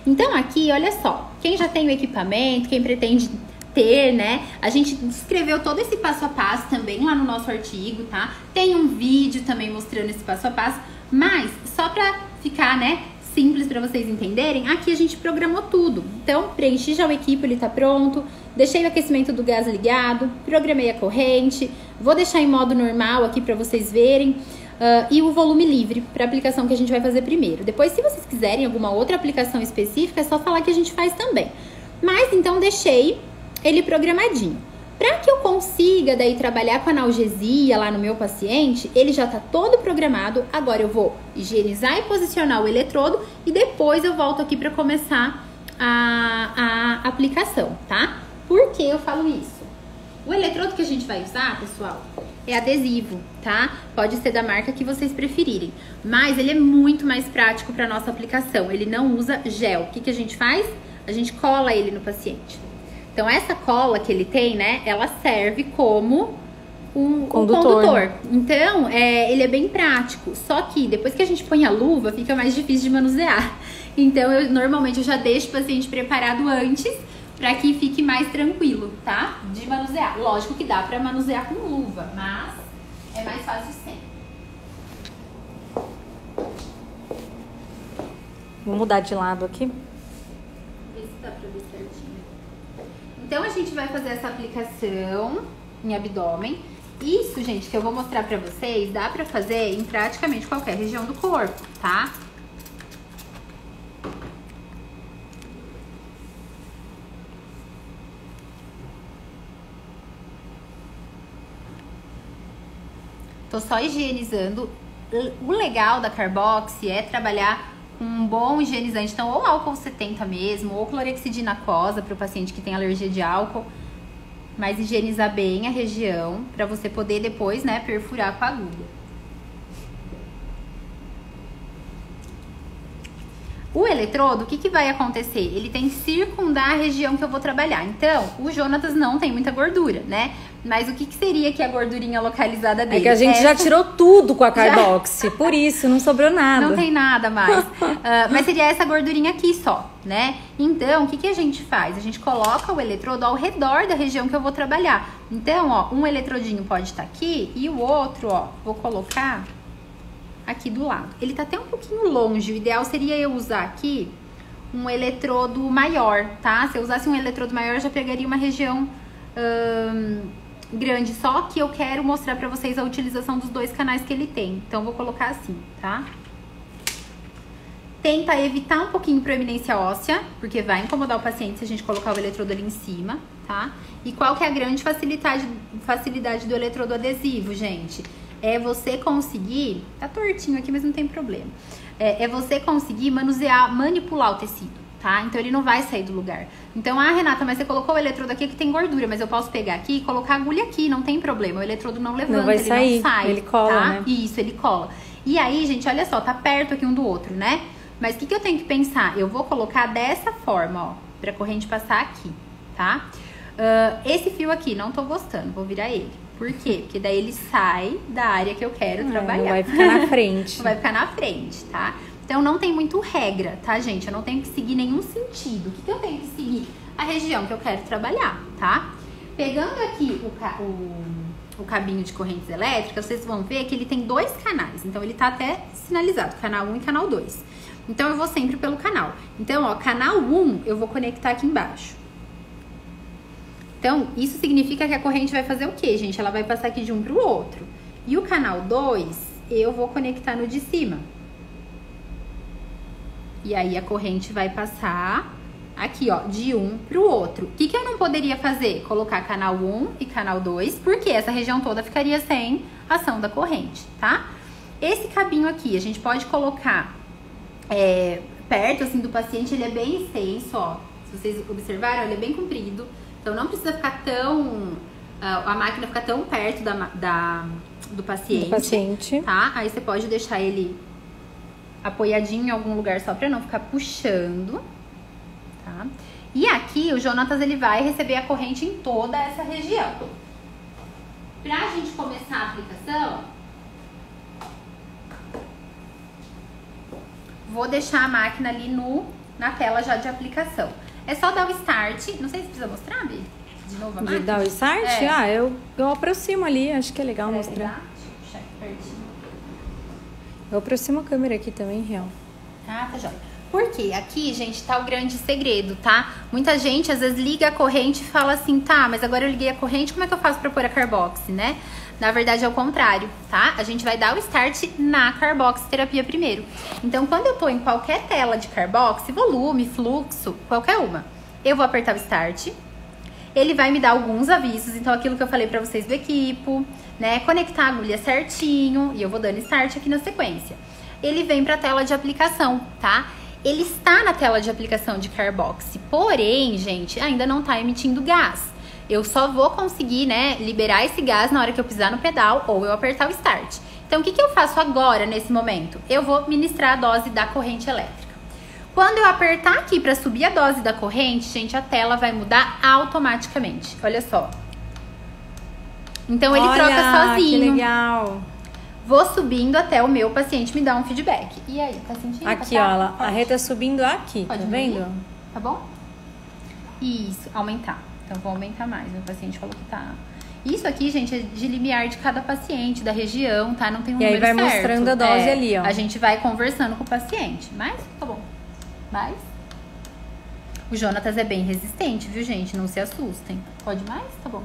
Então aqui, olha só, quem já tem o equipamento, quem pretende ter, né? A gente descreveu todo esse passo a passo também lá no nosso artigo, tá? Tem um vídeo também mostrando esse passo a passo, mas só pra ficar, né, simples pra vocês entenderem, aqui a gente programou tudo. Então, preenchi já o equipo, ele tá pronto, deixei o aquecimento do gás ligado, programei a corrente, vou deixar em modo normal aqui pra vocês verem, e o volume livre pra aplicação que a gente vai fazer primeiro. Depois, se vocês quiserem alguma outra aplicação específica, é só falar que a gente faz também. Mas, então, deixei ele programadinho. Para que eu consiga daí trabalhar com analgesia lá no meu paciente, ele já tá todo programado. Agora eu vou higienizar e posicionar o eletrodo e depois eu volto aqui para começar a aplicação, tá? Por que eu falo isso? O eletrodo que a gente vai usar, pessoal, é adesivo, tá? Pode ser da marca que vocês preferirem, mas ele é muito mais prático para nossa aplicação. Ele não usa gel. O que a gente faz? A gente cola ele no paciente. Então, essa cola que ele tem, né, ela serve como um condutor. Então, ele é bem prático. Só que depois que a gente põe a luva, fica mais difícil de manusear. Então, normalmente eu já deixo o paciente preparado antes para que fique mais tranquilo, tá? De manusear. Lógico que dá para manusear com luva, mas é mais fácil sem. Vou mudar de lado aqui. Vê se dá pra ver certinho. Então, a gente vai fazer essa aplicação em abdômen. Isso, gente, que eu vou mostrar pra vocês, dá pra fazer em praticamente qualquer região do corpo, tá? Tô só higienizando. O legal da Carbox é trabalhar com um bom higienizante. Então, ou álcool 70 mesmo, ou clorexidina aquosa para o paciente que tem alergia de álcool. Mas higienizar bem a região para você poder depois, né, perfurar com a agulha. O eletrodo, o que vai acontecer? Ele tem que circundar a região que eu vou trabalhar. Então, o Jonatas não tem muita gordura, né? Mas o que seria que a gordurinha localizada dele? É que a gente já tirou tudo com a Carbox, por isso não sobrou nada. Não tem nada mais. Mas seria essa gordurinha aqui só, né? Então, o que a gente faz? A gente coloca o eletrodo ao redor da região que eu vou trabalhar. Então, ó, um eletrodinho pode estar aqui e o outro, ó, vou colocar aqui do lado. Ele tá até um pouquinho longe. O ideal seria eu usar aqui um eletrodo maior, tá? Se eu usasse um eletrodo maior, eu já pegaria uma região grande. Só que eu quero mostrar pra vocês a utilização dos dois canais que ele tem. Então, eu vou colocar assim, tá? Tenta evitar um pouquinho proeminência óssea, porque vai incomodar o paciente se a gente colocar o eletrodo ali em cima, tá? E qual que é a grande facilidade do eletrodo adesivo, gente? É você conseguir... Tá tortinho aqui, mas não tem problema. É você conseguir manusear, manipular o tecido, tá? Então, ele não vai sair do lugar. Então, Renata, mas você colocou o eletrodo aqui que tem gordura, mas eu posso pegar aqui e colocar a agulha aqui, não tem problema. O eletrodo não levanta, não vai ele sair, não sai, ele cola, tá? né? Isso, ele cola. E aí, gente, olha só, tá perto aqui um do outro, né? Mas o que eu tenho que pensar? Eu vou colocar dessa forma, ó, pra corrente passar aqui, tá? Esse fio aqui, não tô gostando, vou virar ele. Por quê? Porque daí ele sai da área que eu quero trabalhar. Não vai ficar na frente. Não vai ficar na frente, tá? Então, não tem muito regra, tá, gente? Eu não tenho que seguir nenhum sentido. O que eu tenho que seguir? A região que eu quero trabalhar, tá? Pegando aqui o cabinho de correntes elétricas, vocês vão ver que ele tem dois canais. Então, ele tá até sinalizado, canal 1 e canal 2. Então, eu vou sempre pelo canal. Então, ó, canal 1, eu vou conectar aqui embaixo. Então, isso significa que a corrente vai fazer o quê, gente? Ela vai passar aqui de um pro outro. E o canal 2, eu vou conectar no de cima. E aí, a corrente vai passar aqui, ó, de um pro outro. O que eu não poderia fazer? Colocar canal 1 e canal 2, porque essa região toda ficaria sem ação da corrente, tá? Esse cabinho aqui, a gente pode colocar perto, assim, do paciente, ele é bem extenso, ó. Se vocês observaram, ele é bem comprido. Então, não precisa ficar tão... a máquina ficar tão perto do paciente, tá? Aí, você pode deixar ele apoiadinho em algum lugar só pra não ficar puxando, tá? E aqui, o Jonatas, ele vai receber a corrente em toda essa região. Pra gente começar a aplicação, vou deixar a máquina ali na tela já de aplicação. É só dar o start. Não sei se precisa mostrar, Bi? De novo a máquina? De dar o start? Eu aproximo ali. Acho que é legal mostrar. Deixa eu puxar aqui pertinho. Eu aproximo a câmera aqui também, real. Tá jóia. Porque aqui, gente, tá o grande segredo, tá? Muita gente, às vezes, liga a corrente e fala assim, tá, mas agora eu liguei a corrente, como é que eu faço pra pôr a Carbox, né? Na verdade, é o contrário, tá? A gente vai dar o start na Carbox terapia primeiro. Então, quando eu tô em qualquer tela de Carbox, volume, fluxo, qualquer uma, eu vou apertar o start. Ele vai me dar alguns avisos, então aquilo que eu falei pra vocês do equipo, né? Conectar a agulha certinho, e eu vou dando start aqui na sequência. Ele vem pra tela de aplicação, tá? Ele está na tela de aplicação de Carbox, porém, gente, ainda não tá emitindo gás. Eu só vou conseguir, né, liberar esse gás na hora que eu pisar no pedal ou eu apertar o start. Então, o que eu faço agora, nesse momento? Eu vou ministrar a dose da corrente elétrica. Quando eu apertar aqui para subir a dose da corrente, gente, a tela vai mudar automaticamente. Olha só. Então, ele troca sozinho. Que legal. Vou subindo até o meu paciente me dar um feedback. E aí, tá sentindo? Aqui, ó, a Rê tá subindo aqui, Pode tá vendo? Tá bom? Isso, aumentar. Então, vou aumentar mais. Meu paciente falou que tá... Isso aqui, gente, é de limiar de cada paciente, da região, tá? Não tem um número certo. E aí vai mostrando a dose ali, ó. A gente vai conversando com o paciente. Mas, tá bom. Mais. O Jonatas é bem resistente, viu, gente? Não se assustem. Pode mais? Tá bom.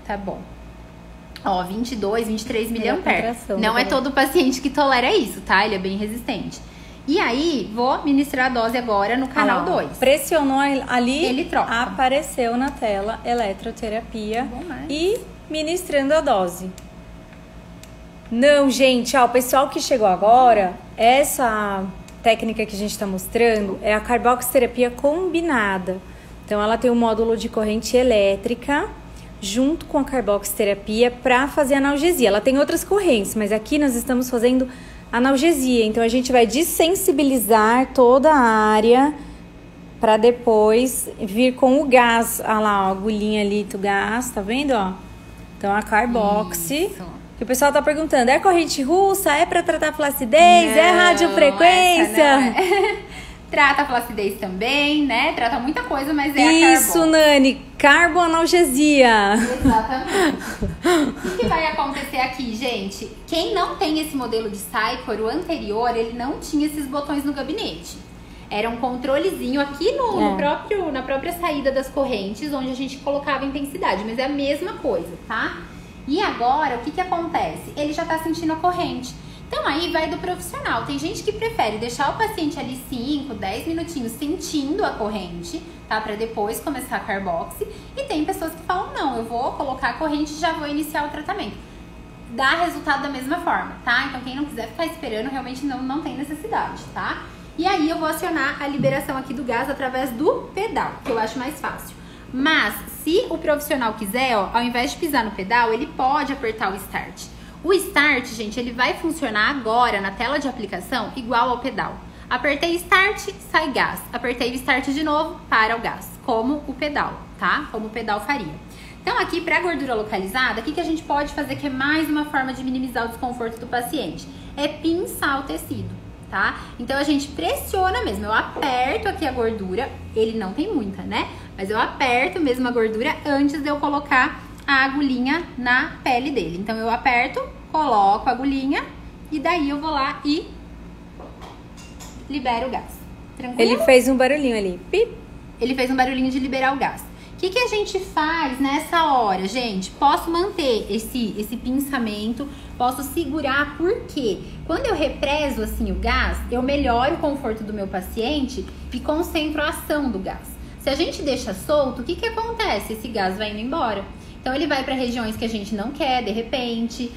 Tá bom. Ó, 22, 23 miliamperes. Não é todo paciente que tolera isso, tá? Ele é bem resistente. E aí, vou ministrar a dose agora no canal 2. Pressionou ali, ele troca. Apareceu na tela eletroterapia e ministrando a dose. Não, gente, ó, o pessoal que chegou agora, essa técnica que a gente está mostrando é a carboxiterapia combinada. Então, ela tem um módulo de corrente elétrica junto com a carboxiterapia para fazer analgesia. Ela tem outras correntes, mas aqui nós estamos fazendo analgesia. Então, a gente vai dessensibilizar toda a área para depois vir com o gás. Olha lá, ó, a agulhinha ali do gás, tá vendo, ó? Então, a carboxi... Isso. Que o pessoal tá perguntando, é corrente russa? É para tratar flacidez? Não, é radiofrequência? Trata a flacidez também, né? Trata muita coisa, mas é Isso, a Nani, carboanalgesia. Exatamente. O que vai acontecer aqui, gente? Quem não tem esse modelo de Cycor, o anterior, ele não tinha esses botões no gabinete. Era um controlezinho aqui na própria saída das correntes, onde a gente colocava intensidade, mas é a mesma coisa, tá? E agora, o que acontece? Ele já tá sentindo a corrente. Então, aí vai do profissional. Tem gente que prefere deixar o paciente ali 5, 10 minutinhos sentindo a corrente, tá? Pra depois começar a carboxi. E tem pessoas que falam, não, eu vou colocar a corrente e já vou iniciar o tratamento. Dá resultado da mesma forma, tá? Então, quem não quiser ficar esperando, realmente não tem necessidade, tá? E aí, eu vou acionar a liberação aqui do gás através do pedal, que eu acho mais fácil. Mas, se o profissional quiser, ó, ao invés de pisar no pedal, ele pode apertar o Start. O Start, gente, ele vai funcionar agora na tela de aplicação igual ao pedal. Apertei Start, sai gás. Apertei o Start de novo, para o gás. Como o pedal, tá? Como o pedal faria. Então, aqui, para gordura localizada, o que a gente pode fazer que é mais uma forma de minimizar o desconforto do paciente? É pinçar o tecido, tá? Então, a gente pressiona mesmo. Eu aperto aqui a gordura. Ele não tem muita, né? Mas eu aperto mesmo a gordura antes de eu colocar a agulhinha na pele dele. Então, eu aperto, coloco a agulhinha e daí eu vou lá e libero o gás. Tranquilo? Ele fez um barulhinho ali. Pip. Ele fez um barulhinho de liberar o gás. O que a gente faz nessa hora, gente? Posso manter esse pinçamento, posso segurar, porque quando eu represo assim o gás, eu melhoro o conforto do meu paciente e concentro a ação do gás. Se a gente deixa solto, o que acontece? Esse gás vai indo embora. Então, ele vai para regiões que a gente não quer, de repente.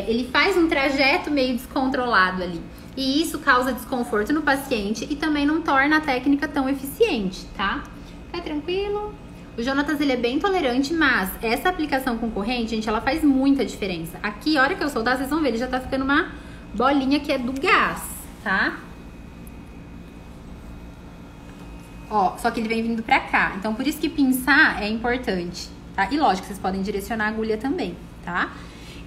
Ele faz um trajeto meio descontrolado ali. E isso causa desconforto no paciente e também não torna a técnica tão eficiente, tá? Fica tranquilo. O Jonatas, ele é bem tolerante, mas essa aplicação com corrente, gente, ela faz muita diferença. Aqui, a hora que eu soltar, vocês vão ver, ele já tá ficando uma bolinha que é do gás, tá? Ó, só que ele vem vindo pra cá. Então, por isso que pinçar é importante, tá? E lógico, vocês podem direcionar a agulha também, tá?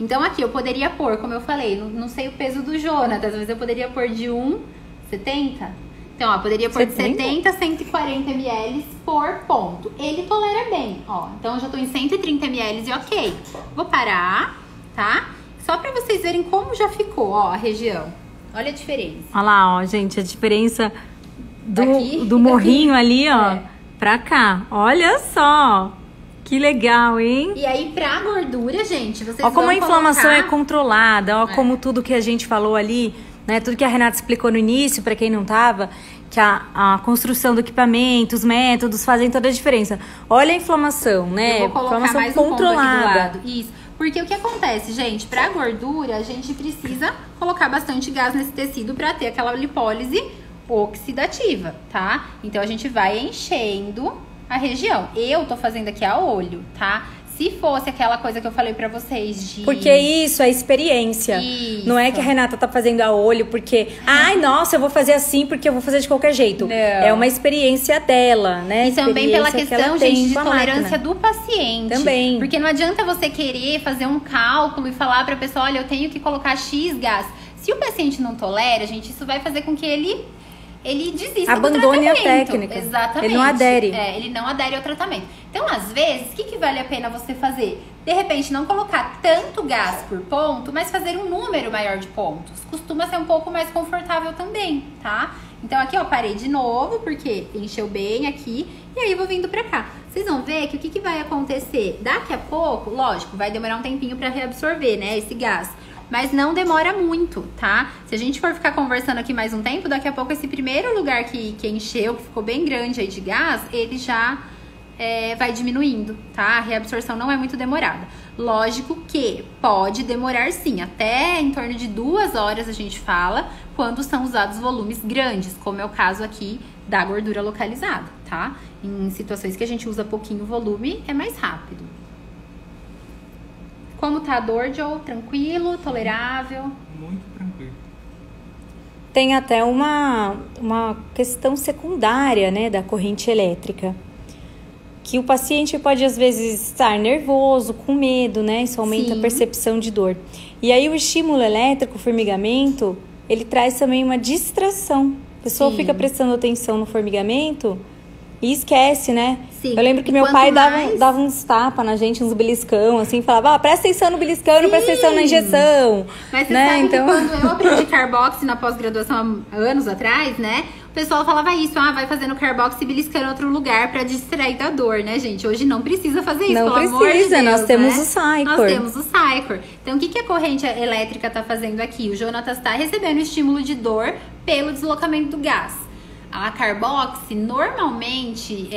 Então, aqui eu poderia pôr, como eu falei, não sei o peso do Jonatas, mas eu poderia pôr de 1,70. Então, ó, poderia pôr de 70 a 140 ml por ponto. Ele tolera bem, ó. Então, eu já tô em 130 ml e ok. Vou parar, tá? Só pra vocês verem como já ficou, ó, a região. Olha a diferença. Olha lá, ó, gente, a diferença do morrinho ali, ó, pra cá. Olha só, que legal, hein? E aí, pra gordura, gente, vocês ó como a inflamação colocar... é controlada, ó como tudo que a gente falou ali, né, tudo que a Renata explicou no início, pra quem não tava, que a construção do equipamento, os métodos fazem toda a diferença. Olha a inflamação, né? Eu vou colocar inflamação mais controlada. Um ponto aqui do lado. Isso. Porque o que acontece, gente? Pra gordura, a gente precisa colocar bastante gás nesse tecido pra ter aquela lipólise oxidativa, tá? Então, a gente vai enchendo a região. Eu tô fazendo aqui a olho, tá? Se fosse aquela coisa que eu falei pra vocês de... Porque isso é experiência. Isso. Não é que a Renata tá fazendo a olho porque... Ai, nossa, eu vou fazer assim porque eu vou fazer de qualquer jeito. Não. É uma experiência dela, né? E também pela questão, gente, de tolerância máquina. do paciente. Também. Porque não adianta você querer fazer um cálculo e falar pra pessoa, olha, eu tenho que colocar X gás. Se o paciente não tolera, gente, isso vai fazer com que ele ele desiste Abandone do a tratamento. técnica. Exatamente. Ele não adere. Ele não adere ao tratamento. Então, às vezes, o que vale a pena você fazer? De repente, não colocar tanto gás por ponto, mas fazer um número maior de pontos. Costuma ser um pouco mais confortável também, tá? Então, aqui, ó, parei de novo, porque encheu bem aqui. E aí, vou vindo pra cá. Vocês vão ver que o que vai acontecer? Daqui a pouco, lógico, vai demorar um tempinho pra reabsorver, né, esse gás. Mas não demora muito, tá? Se a gente for ficar conversando aqui mais um tempo, daqui a pouco esse primeiro lugar que encheu, que ficou bem grande aí de gás, ele já vai diminuindo, tá? A reabsorção não é muito demorada. Lógico que pode demorar sim, até em torno de 2 horas a gente fala, quando são usados volumes grandes, como é o caso aqui da gordura localizada, tá? Em situações que a gente usa pouquinho volume, é mais rápido. Como tá a dor, Joe? Tranquilo? Tolerável? Muito tranquilo. Tem até uma questão secundária, né, da corrente elétrica. Que o paciente pode, às vezes, estar nervoso, com medo, né? Isso aumenta Sim. a percepção de dor. E aí, o estímulo elétrico, o formigamento, ele traz também uma distração. A pessoa Sim. fica prestando atenção no formigamento e esquece, né? Sim. Eu lembro que E meu quanto pai mais- dava uns tapas na gente, uns beliscão, assim, falava, presta atenção no beliscão, não presta atenção na injeção. Mas você né? sabe Então, que quando eu aprendi Carbox na pós-graduação há anos atrás, né? O pessoal falava isso, vai fazendo Carbox e beliscando em outro lugar pra distrair da dor, né, gente? Hoje não precisa fazer isso, Não pelo amor de precisa, Deus, nós temos né? o Sycor. Nós temos o Sycor. Então, o que a corrente elétrica tá fazendo aqui? O Jonatas tá recebendo estímulo de dor pelo deslocamento do gás. A Carbox normalmente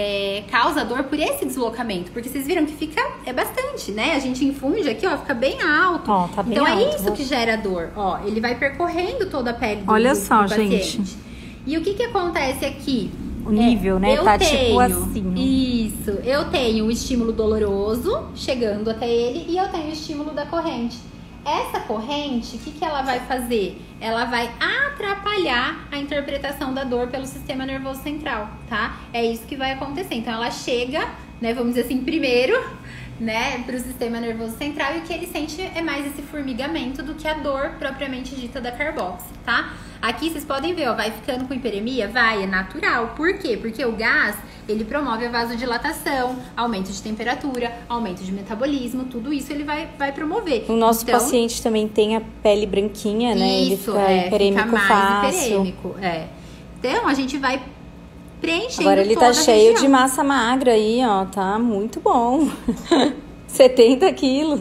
causa dor por esse deslocamento, porque vocês viram que fica bastante, né? A gente infunde aqui, ó, fica bem alto. Ó, tá bem então alto, é isso vou- que gera dor, ó. Ele vai percorrendo toda a pele do, Olha do só, paciente. gente. E o que acontece aqui? O nível, né? Eu Tá tenho, tipo assim. Isso. Eu tenho o estímulo doloroso chegando até ele e eu tenho o estímulo da corrente. Essa corrente, o que ela vai fazer? Ela vai atrapalhar a interpretação da dor pelo sistema nervoso central, tá? É isso que vai acontecer. Então, ela chega, né, vamos dizer assim, primeiro, né, pro sistema nervoso central e o que ele sente é mais esse formigamento do que a dor propriamente dita da Carbox, tá? Aqui vocês podem ver, ó, vai ficando com hiperemia? Vai, é natural. Por quê? Porque o gás, ele promove a vasodilatação, aumento de temperatura, aumento de metabolismo, tudo isso ele vai promover. O nosso Então, paciente também tem a pele branquinha, né? Ele isso, fica hiperêmico fica mais fácil. hiperêmico, Então, a gente vai preenchendo Agora ele toda tá a cheio região. de massa magra aí, ó. Tá muito bom. 70 quilos.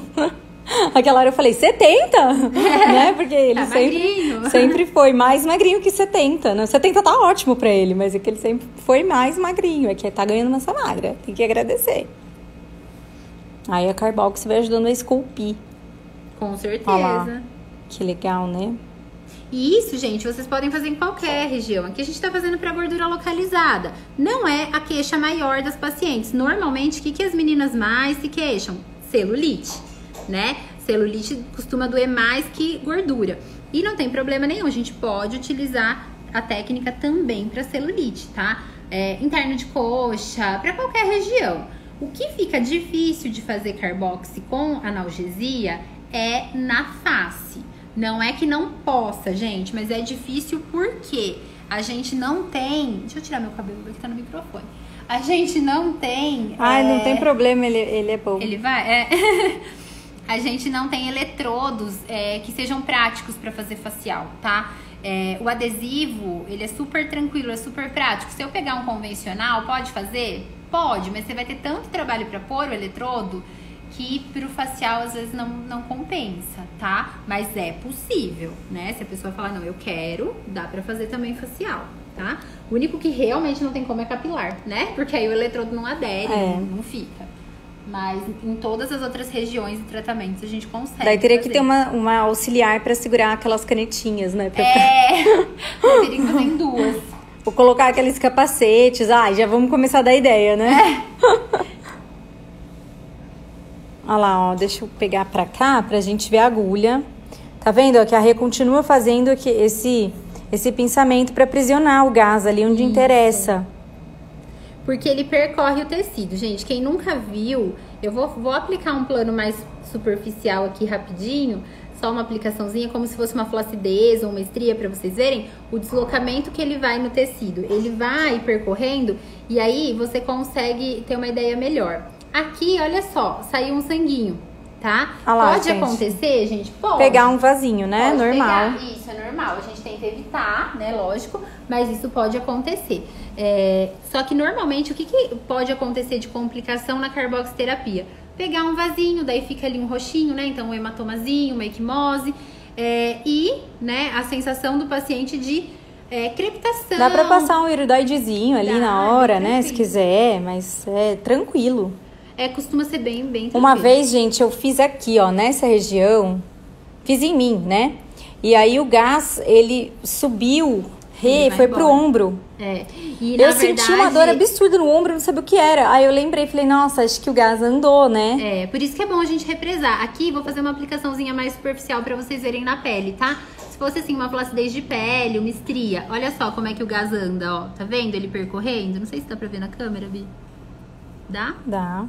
Aquela hora eu falei, 70? Né? Porque ele Tá magrinho. sempre foi mais magrinho que 70, né? 70 tá ótimo pra ele, mas é que ele sempre foi mais magrinho. É que tá ganhando massa magra. Tem que agradecer. Aí a Carbox vai ajudando a esculpir. Com Ó lá. certeza. Que legal, né? E isso, gente, vocês podem fazer em qualquer região. Aqui a gente tá fazendo pra gordura localizada. Não é a queixa maior das pacientes. Normalmente, o que as meninas mais se queixam? Celulite, né? Celulite costuma doer mais que gordura. E não tem problema nenhum, a gente pode utilizar a técnica também pra celulite, tá? Interno de coxa, pra qualquer região. O que fica difícil de fazer carboxy com analgesia é na face. Não é que não possa, gente, mas é difícil porque a gente não tem... Deixa eu tirar meu cabelo que tá no microfone. A gente não tem... Ai, não tem problema, ele é bom. Ele vai? A gente não tem eletrodos que sejam práticos para fazer facial, tá? O adesivo, ele é super tranquilo, é super prático. Se eu pegar um convencional, pode fazer? Pode, mas você vai ter tanto trabalho para pôr o eletrodo que pro facial às vezes não compensa, tá? Mas é possível, né? Se a pessoa falar, não, eu quero, dá pra fazer também facial, tá? O único que realmente não tem como é capilar, né? Porque aí o eletrodo não adere, não fica. Mas em todas as outras regiões e tratamentos a gente consegue. Daí teria que fazer. ter uma auxiliar pra segurar aquelas canetinhas, né? Eu teria que fazer em duas. Vou colocar aqueles capacetes. Já vamos começar a dar ideia, né? Olha lá, ó. Deixa eu pegar pra cá pra gente ver a agulha. Tá vendo? Ó, que a Rê continua fazendo aqui esse pinçamento pra aprisionar o gás ali onde interessa. Porque ele percorre o tecido. Gente, quem nunca viu, eu vou aplicar um plano mais superficial aqui rapidinho. só uma aplicaçãozinha, como se fosse uma flacidez ou uma estria, pra vocês verem o deslocamento que ele vai no tecido. Ele vai percorrendo e aí você consegue ter uma ideia melhor. Aqui, olha só, saiu um sanguinho, tá? Lá, pode gente acontecer, gente? Pode. Pegar um vasinho, né? Pode normal. Pegar. Isso, é normal. A gente tenta evitar, né? Lógico, mas isso pode acontecer. Só que normalmente, o que pode acontecer de complicação na carboxiterapia? Pegar um vasinho, daí fica ali um roxinho, né? Então, um hematomazinho, uma equimose. Né, a sensação do paciente de crepitação. Dá pra passar um iridoidezinho ali na hora, né? Tranquilo. Se quiser, mas é tranquilo. Costuma ser bem tranquilo. Uma vez, gente, eu fiz aqui, ó, nessa região, fiz em mim, né? E aí o gás, ele subiu, foi pro ombro. E, eu senti uma dor absurda no ombro, não sabia o que era. Aí eu lembrei, falei, nossa, acho que o gás andou, né? Por isso que é bom a gente represar. Aqui, vou fazer uma aplicaçãozinha mais superficial pra vocês verem na pele, tá? Se fosse assim, uma flacidez de pele, uma estria, olha só como é que o gás anda, ó. Tá vendo ele percorrendo? Não sei se dá pra ver na câmera, Bi. Dá? Dá.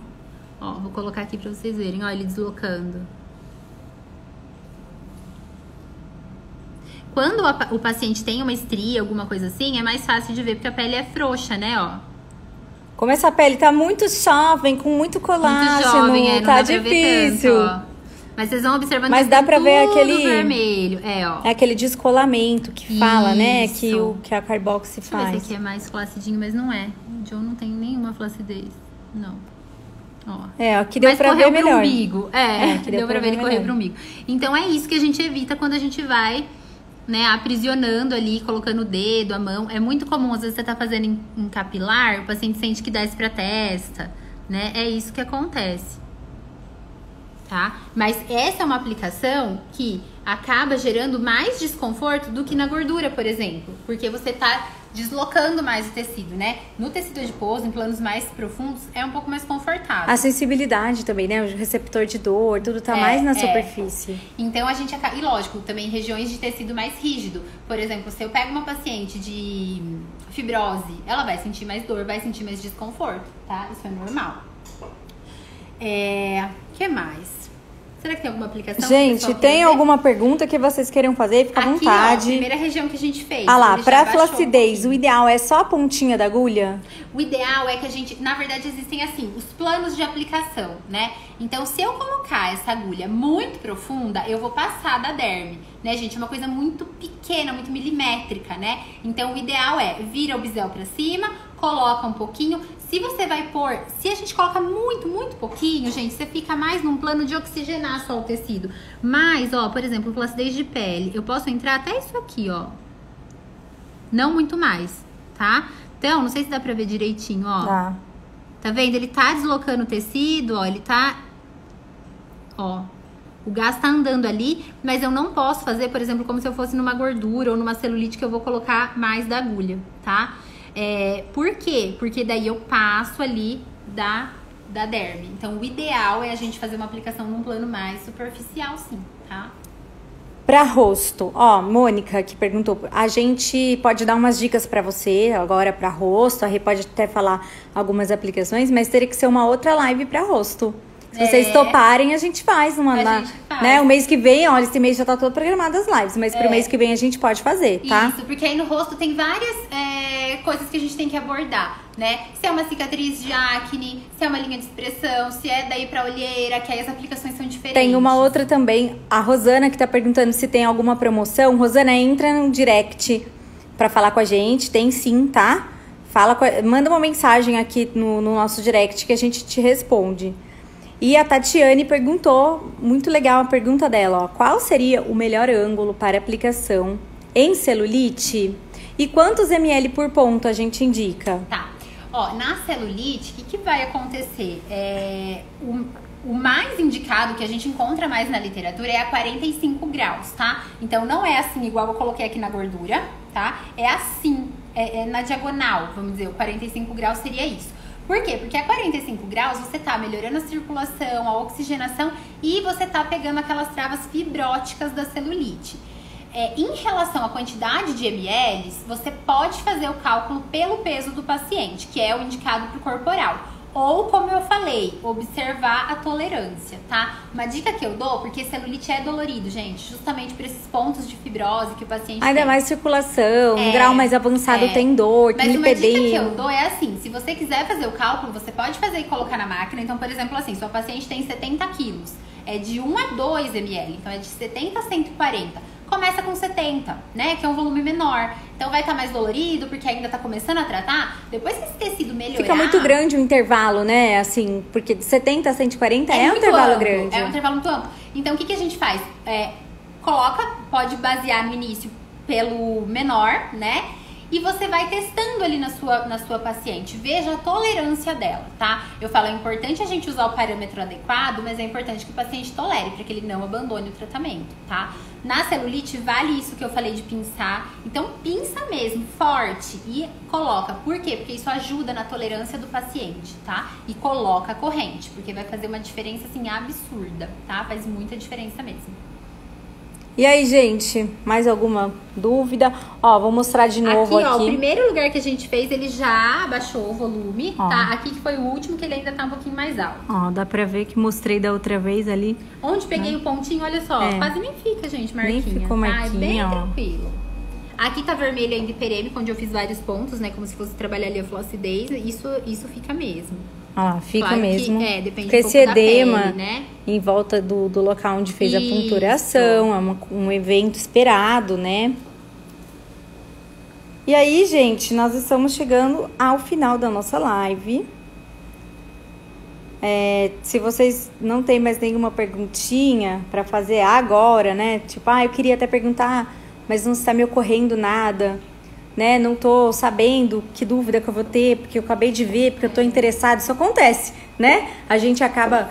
Ó, vou colocar aqui pra vocês verem, ó, ele deslocando. Quando o paciente tem uma estria, alguma coisa assim, é mais fácil de ver, porque a pele é frouxa, né, ó. Como essa pele tá muito jovem, com muito colágeno, muito jovem, não tá dá pra difícil. ver tanto, ó. Mas vocês vão observando mas que dá pra ver tudo aquele vermelho, ó. É aquele descolamento que fala, né, Isso. que a carboxi Deixa eu ver faz. se aqui é mais flacidinho, mas não é. O John não tem nenhuma flacidez, não. Ó. Aqui deu pra ver melhor. Umbigo. Aqui deu pra ver ele correr pro umbigo. Então é isso que a gente evita quando a gente vai, né, aprisionando ali, colocando o dedo, a mão. É muito comum, às vezes você tá fazendo em capilar, o paciente sente que desce pra testa, né? É isso que acontece. Tá? Mas essa é uma aplicação que acaba gerando mais desconforto do que na gordura, por exemplo. Porque você tá deslocando mais o tecido, né? No tecido adiposo, em planos mais profundos, é um pouco mais confortável. A sensibilidade também, né? O receptor de dor, tudo tá mais na superfície. Então a gente acaba... E lógico, também regiões de tecido mais rígido. Por exemplo, se eu pego uma paciente de fibrose, ela vai sentir mais dor, vai sentir mais desconforto, tá? Isso é normal. O que mais? Será que tem alguma aplicação? Gente, tem alguma pergunta que vocês queiram fazer? Fica à vontade. Ó, a primeira região que a gente fez. Lá, pra flacidez, o ideal é só a pontinha da agulha? O ideal é que a gente... Na verdade, existem assim, os planos de aplicação, né? Então, se eu colocar essa agulha muito profunda, eu vou passar da derme, né, gente? É uma coisa muito pequena, muito milimétrica, né? Então, o ideal é vira o bisel pra cima, coloca um pouquinho... Se você vai pôr, se a gente coloca muito, muito pouquinho, gente, você fica mais num plano de oxigenar só o tecido. Mas, ó, por exemplo, flacidez de pele, eu posso entrar até isso aqui, ó. Não muito mais, tá? Então, não sei se dá pra ver direitinho, ó. Tá vendo? Ele tá deslocando o tecido, ó, ele tá... Ó, o gás tá andando ali, mas eu não posso fazer, por exemplo, como se eu fosse numa gordura ou numa celulite que eu vou colocar mais da agulha, tá? Por quê? Porque daí eu passo ali da derme. Então, o ideal é a gente fazer uma aplicação num plano mais superficial, sim, tá? Pra rosto, ó, Mônica que perguntou, a gente pode dar umas dicas pra você agora pra rosto, a Rê pode até falar algumas aplicações, mas teria que ser uma outra live pra rosto. Se vocês toparem, a gente faz uma, né? O mês que vem, olha, esse mês já tá todo programado as lives, mas pro mês que vem a gente pode fazer, tá? Isso, porque aí no rosto tem várias coisas que a gente tem que abordar, né? Se é uma cicatriz de acne, se é uma linha de expressão, se é daí pra olheira, que aí as aplicações são diferentes. Tem uma outra também, a Rosana que tá perguntando se tem alguma promoção. Rosana, entra no direct pra falar com a gente, tem sim, tá? Manda uma mensagem aqui no nosso direct que a gente te responde. E a Tatiane perguntou, muito legal a pergunta dela, ó, qual seria o melhor ângulo para aplicação em celulite? E quantos ml por ponto a gente indica? Tá. Ó, na celulite, o que vai acontecer? O mais indicado, que a gente encontra mais na literatura, é a 45 graus, tá? Então, não é assim, igual eu coloquei aqui na gordura, tá? É assim, na diagonal, vamos dizer, o 45 graus seria isso. Por quê? Porque a 45 graus você tá melhorando a circulação, a oxigenação e você tá pegando aquelas travas fibróticas da celulite. Em relação à quantidade de ml, você pode fazer o cálculo pelo peso do paciente, que é o indicado para o corporal. Ou, como eu falei, observar a tolerância, tá? Uma dica que eu dou, porque celulite é dolorido, gente, justamente por esses pontos de fibrose que o paciente Ainda tem. mais circulação, um grau mais avançado tem dor, tem lipedema. Mas uma dica que eu dou é assim, se você quiser fazer o cálculo, você pode fazer e colocar na máquina. Então, por exemplo, assim, sua paciente tem 70 quilos, é de 1 a 2 ml, então é de 70 a 140. Começa com 70, né? Que é um volume menor. Então vai estar mais dolorido, porque ainda tá começando a tratar. Depois que esse tecido melhorar... Fica muito grande o intervalo, né? Assim, porque de 70 a 140 é um intervalo amplo, grande. É um intervalo muito amplo. Então, o que a gente faz? Pode basear no início pelo menor, né? E você vai testando ali na sua paciente. Veja a tolerância dela, tá? Eu falo, é importante a gente usar o parâmetro adequado, mas é importante que o paciente tolere, para que ele não abandone o tratamento, tá? Na celulite, vale isso que eu falei de pinçar. Então, pinça mesmo, forte, e coloca. Por quê? Porque isso ajuda na tolerância do paciente, tá? E coloca a corrente, porque vai fazer uma diferença, assim, absurda, tá? Faz muita diferença mesmo. E aí, gente, mais alguma dúvida? Ó, vou mostrar de novo aqui. Ó, o primeiro lugar que a gente fez, ele já abaixou o volume, tá? Aqui que foi o último, que ele ainda tá um pouquinho mais alto. Ó, dá pra ver que mostrei da outra vez ali. Onde peguei o pontinho, olha só, quase nem fica, gente, marquinha. Nem ficou marquinha, tá? É bem ó. tranquilo. Aqui tá vermelho ainda hiperêmico, onde eu fiz vários pontos, né? Como se fosse trabalhar ali a flacidez. Isso fica mesmo. Ah, fica claro mesmo. Que, depende Porque um esse pouco edema, da pele, né? em volta do local onde fez a punturação, é um evento esperado, né? E aí, gente, nós estamos chegando ao final da nossa live. Se vocês não têm mais nenhuma perguntinha para fazer agora, né? Tipo, eu queria até perguntar, mas não está me ocorrendo nada, né? Não tô sabendo que dúvida que eu vou ter, porque eu acabei de ver, porque eu tô interessada. Isso acontece, né? A gente acaba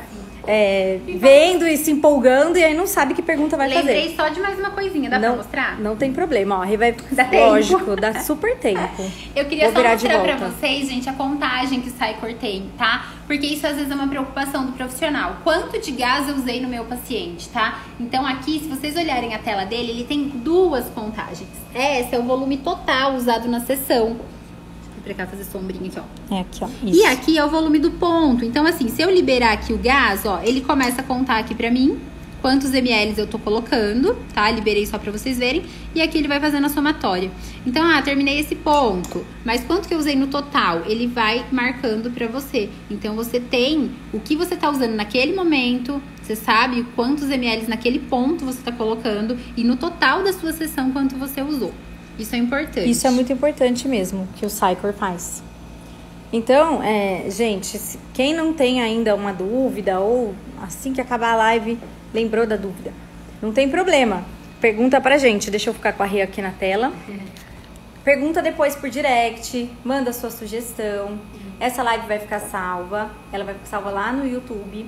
vendo e se empolgando e aí não sabe que pergunta vai fazer. Lembrei só de mais uma coisinha, dá pra mostrar? Não tem problema, ó. Dá lógico, tempo. dá super tempo. Eu queria só mostrar pra vocês, gente, a contagem que o Cycor tem, tá? Porque isso às vezes é uma preocupação do profissional. Quanto de gás eu usei no meu paciente, tá? Então aqui, se vocês olharem a tela dele, ele tem 2 contagens. Esse é o volume total usado na sessão. Pra cá fazer sombrinha aqui, ó. Aqui, ó. Isso. E aqui é o volume do ponto. Então, assim, se eu liberar aqui o gás, ó, ele começa a contar aqui pra mim quantos ml eu tô colocando, tá? Liberei só pra vocês verem. E aqui ele vai fazendo a somatória. Então, terminei esse ponto. Mas quanto que eu usei no total? Ele vai marcando pra você. Então, você tem o que você tá usando naquele momento. Você sabe quantos ml naquele ponto você tá colocando. E no total da sua sessão, quanto você usou. Isso é importante. Isso é muito importante mesmo, que o Cycor faz. Então, gente, quem não tem ainda uma dúvida ou assim que acabar a live lembrou da dúvida, não tem problema. Pergunta pra gente. Deixa eu ficar com a Rê aqui na tela. Pergunta depois por direct, manda sua sugestão. Essa live vai ficar salva. Ela vai ficar salva lá no YouTube.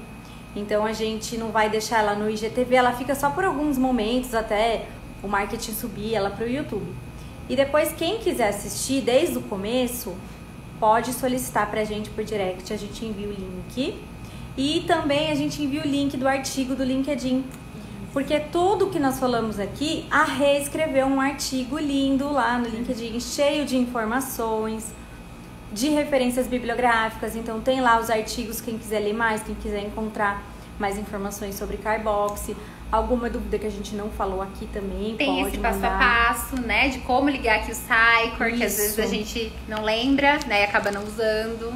Então, a gente não vai deixar ela no IGTV. Ela fica só por alguns momentos até o marketing subir ela pro YouTube. E depois, quem quiser assistir desde o começo, pode solicitar pra gente por direct. A gente envia o link. E também a gente envia o link do artigo do LinkedIn. Porque tudo que nós falamos aqui, a Rê escreveu um artigo lindo lá no LinkedIn, cheio de informações, de referências bibliográficas. Então tem lá os artigos, quem quiser ler mais, quem quiser encontrar mais informações sobre Carboxy. Alguma dúvida que a gente não falou aqui também, tem pode esse passo mandar. a passo, né? De como ligar aqui o Cycor, que às vezes a gente não lembra, né? E acaba não usando.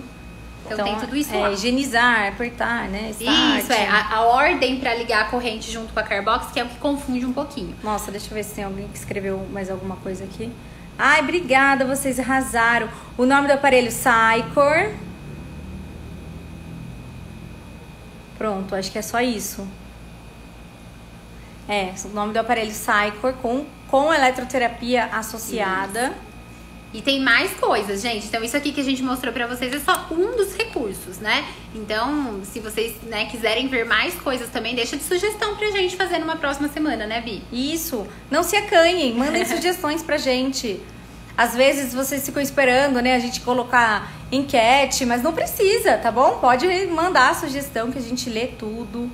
Então tem tudo isso lá. Higienizar, apertar, né? Start. Isso, a ordem pra ligar a corrente junto com a Carbox, que é o que confunde um pouquinho. Nossa, deixa eu ver se tem alguém que escreveu mais alguma coisa aqui. Ai, obrigada, vocês arrasaram. O nome do aparelho, Cycor. Pronto, acho que é só isso. O nome do aparelho Cycor com eletroterapia associada. Isso. E tem mais coisas, gente. Então, isso aqui que a gente mostrou pra vocês é só um dos recursos, né? Então, se vocês quiserem ver mais coisas também, deixa de sugestão pra gente fazer numa próxima semana, né, Bi? Isso. Não se acanhem, mandem sugestões pra gente. Às vezes vocês ficam esperando, né, a gente colocar enquete, mas não precisa, tá bom? Pode mandar a sugestão que a gente lê tudo.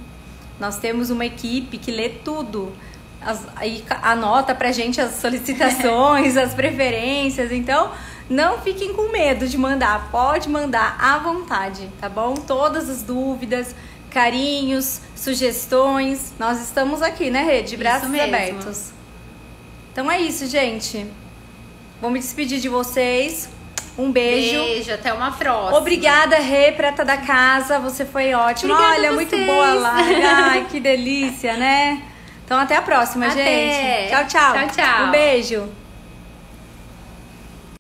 Nós temos uma equipe que lê tudo. Aí anota pra gente as solicitações, as preferências. Então, Não fiquem com medo de mandar, pode mandar à vontade, tá bom? Todas as dúvidas, carinhos, sugestões, nós estamos aqui, né, Rê? De braços abertos. Então é isso, gente. Vou me despedir de vocês. Um beijo. Beijo, até uma próxima. Obrigada, Rê, prata da casa. Você foi ótima. Obrigada. Olha, muito boa a live. Ai, que delícia, né? Então até a próxima, gente. Tchau, Tchau, tchau. Tchau, tchau. Um beijo.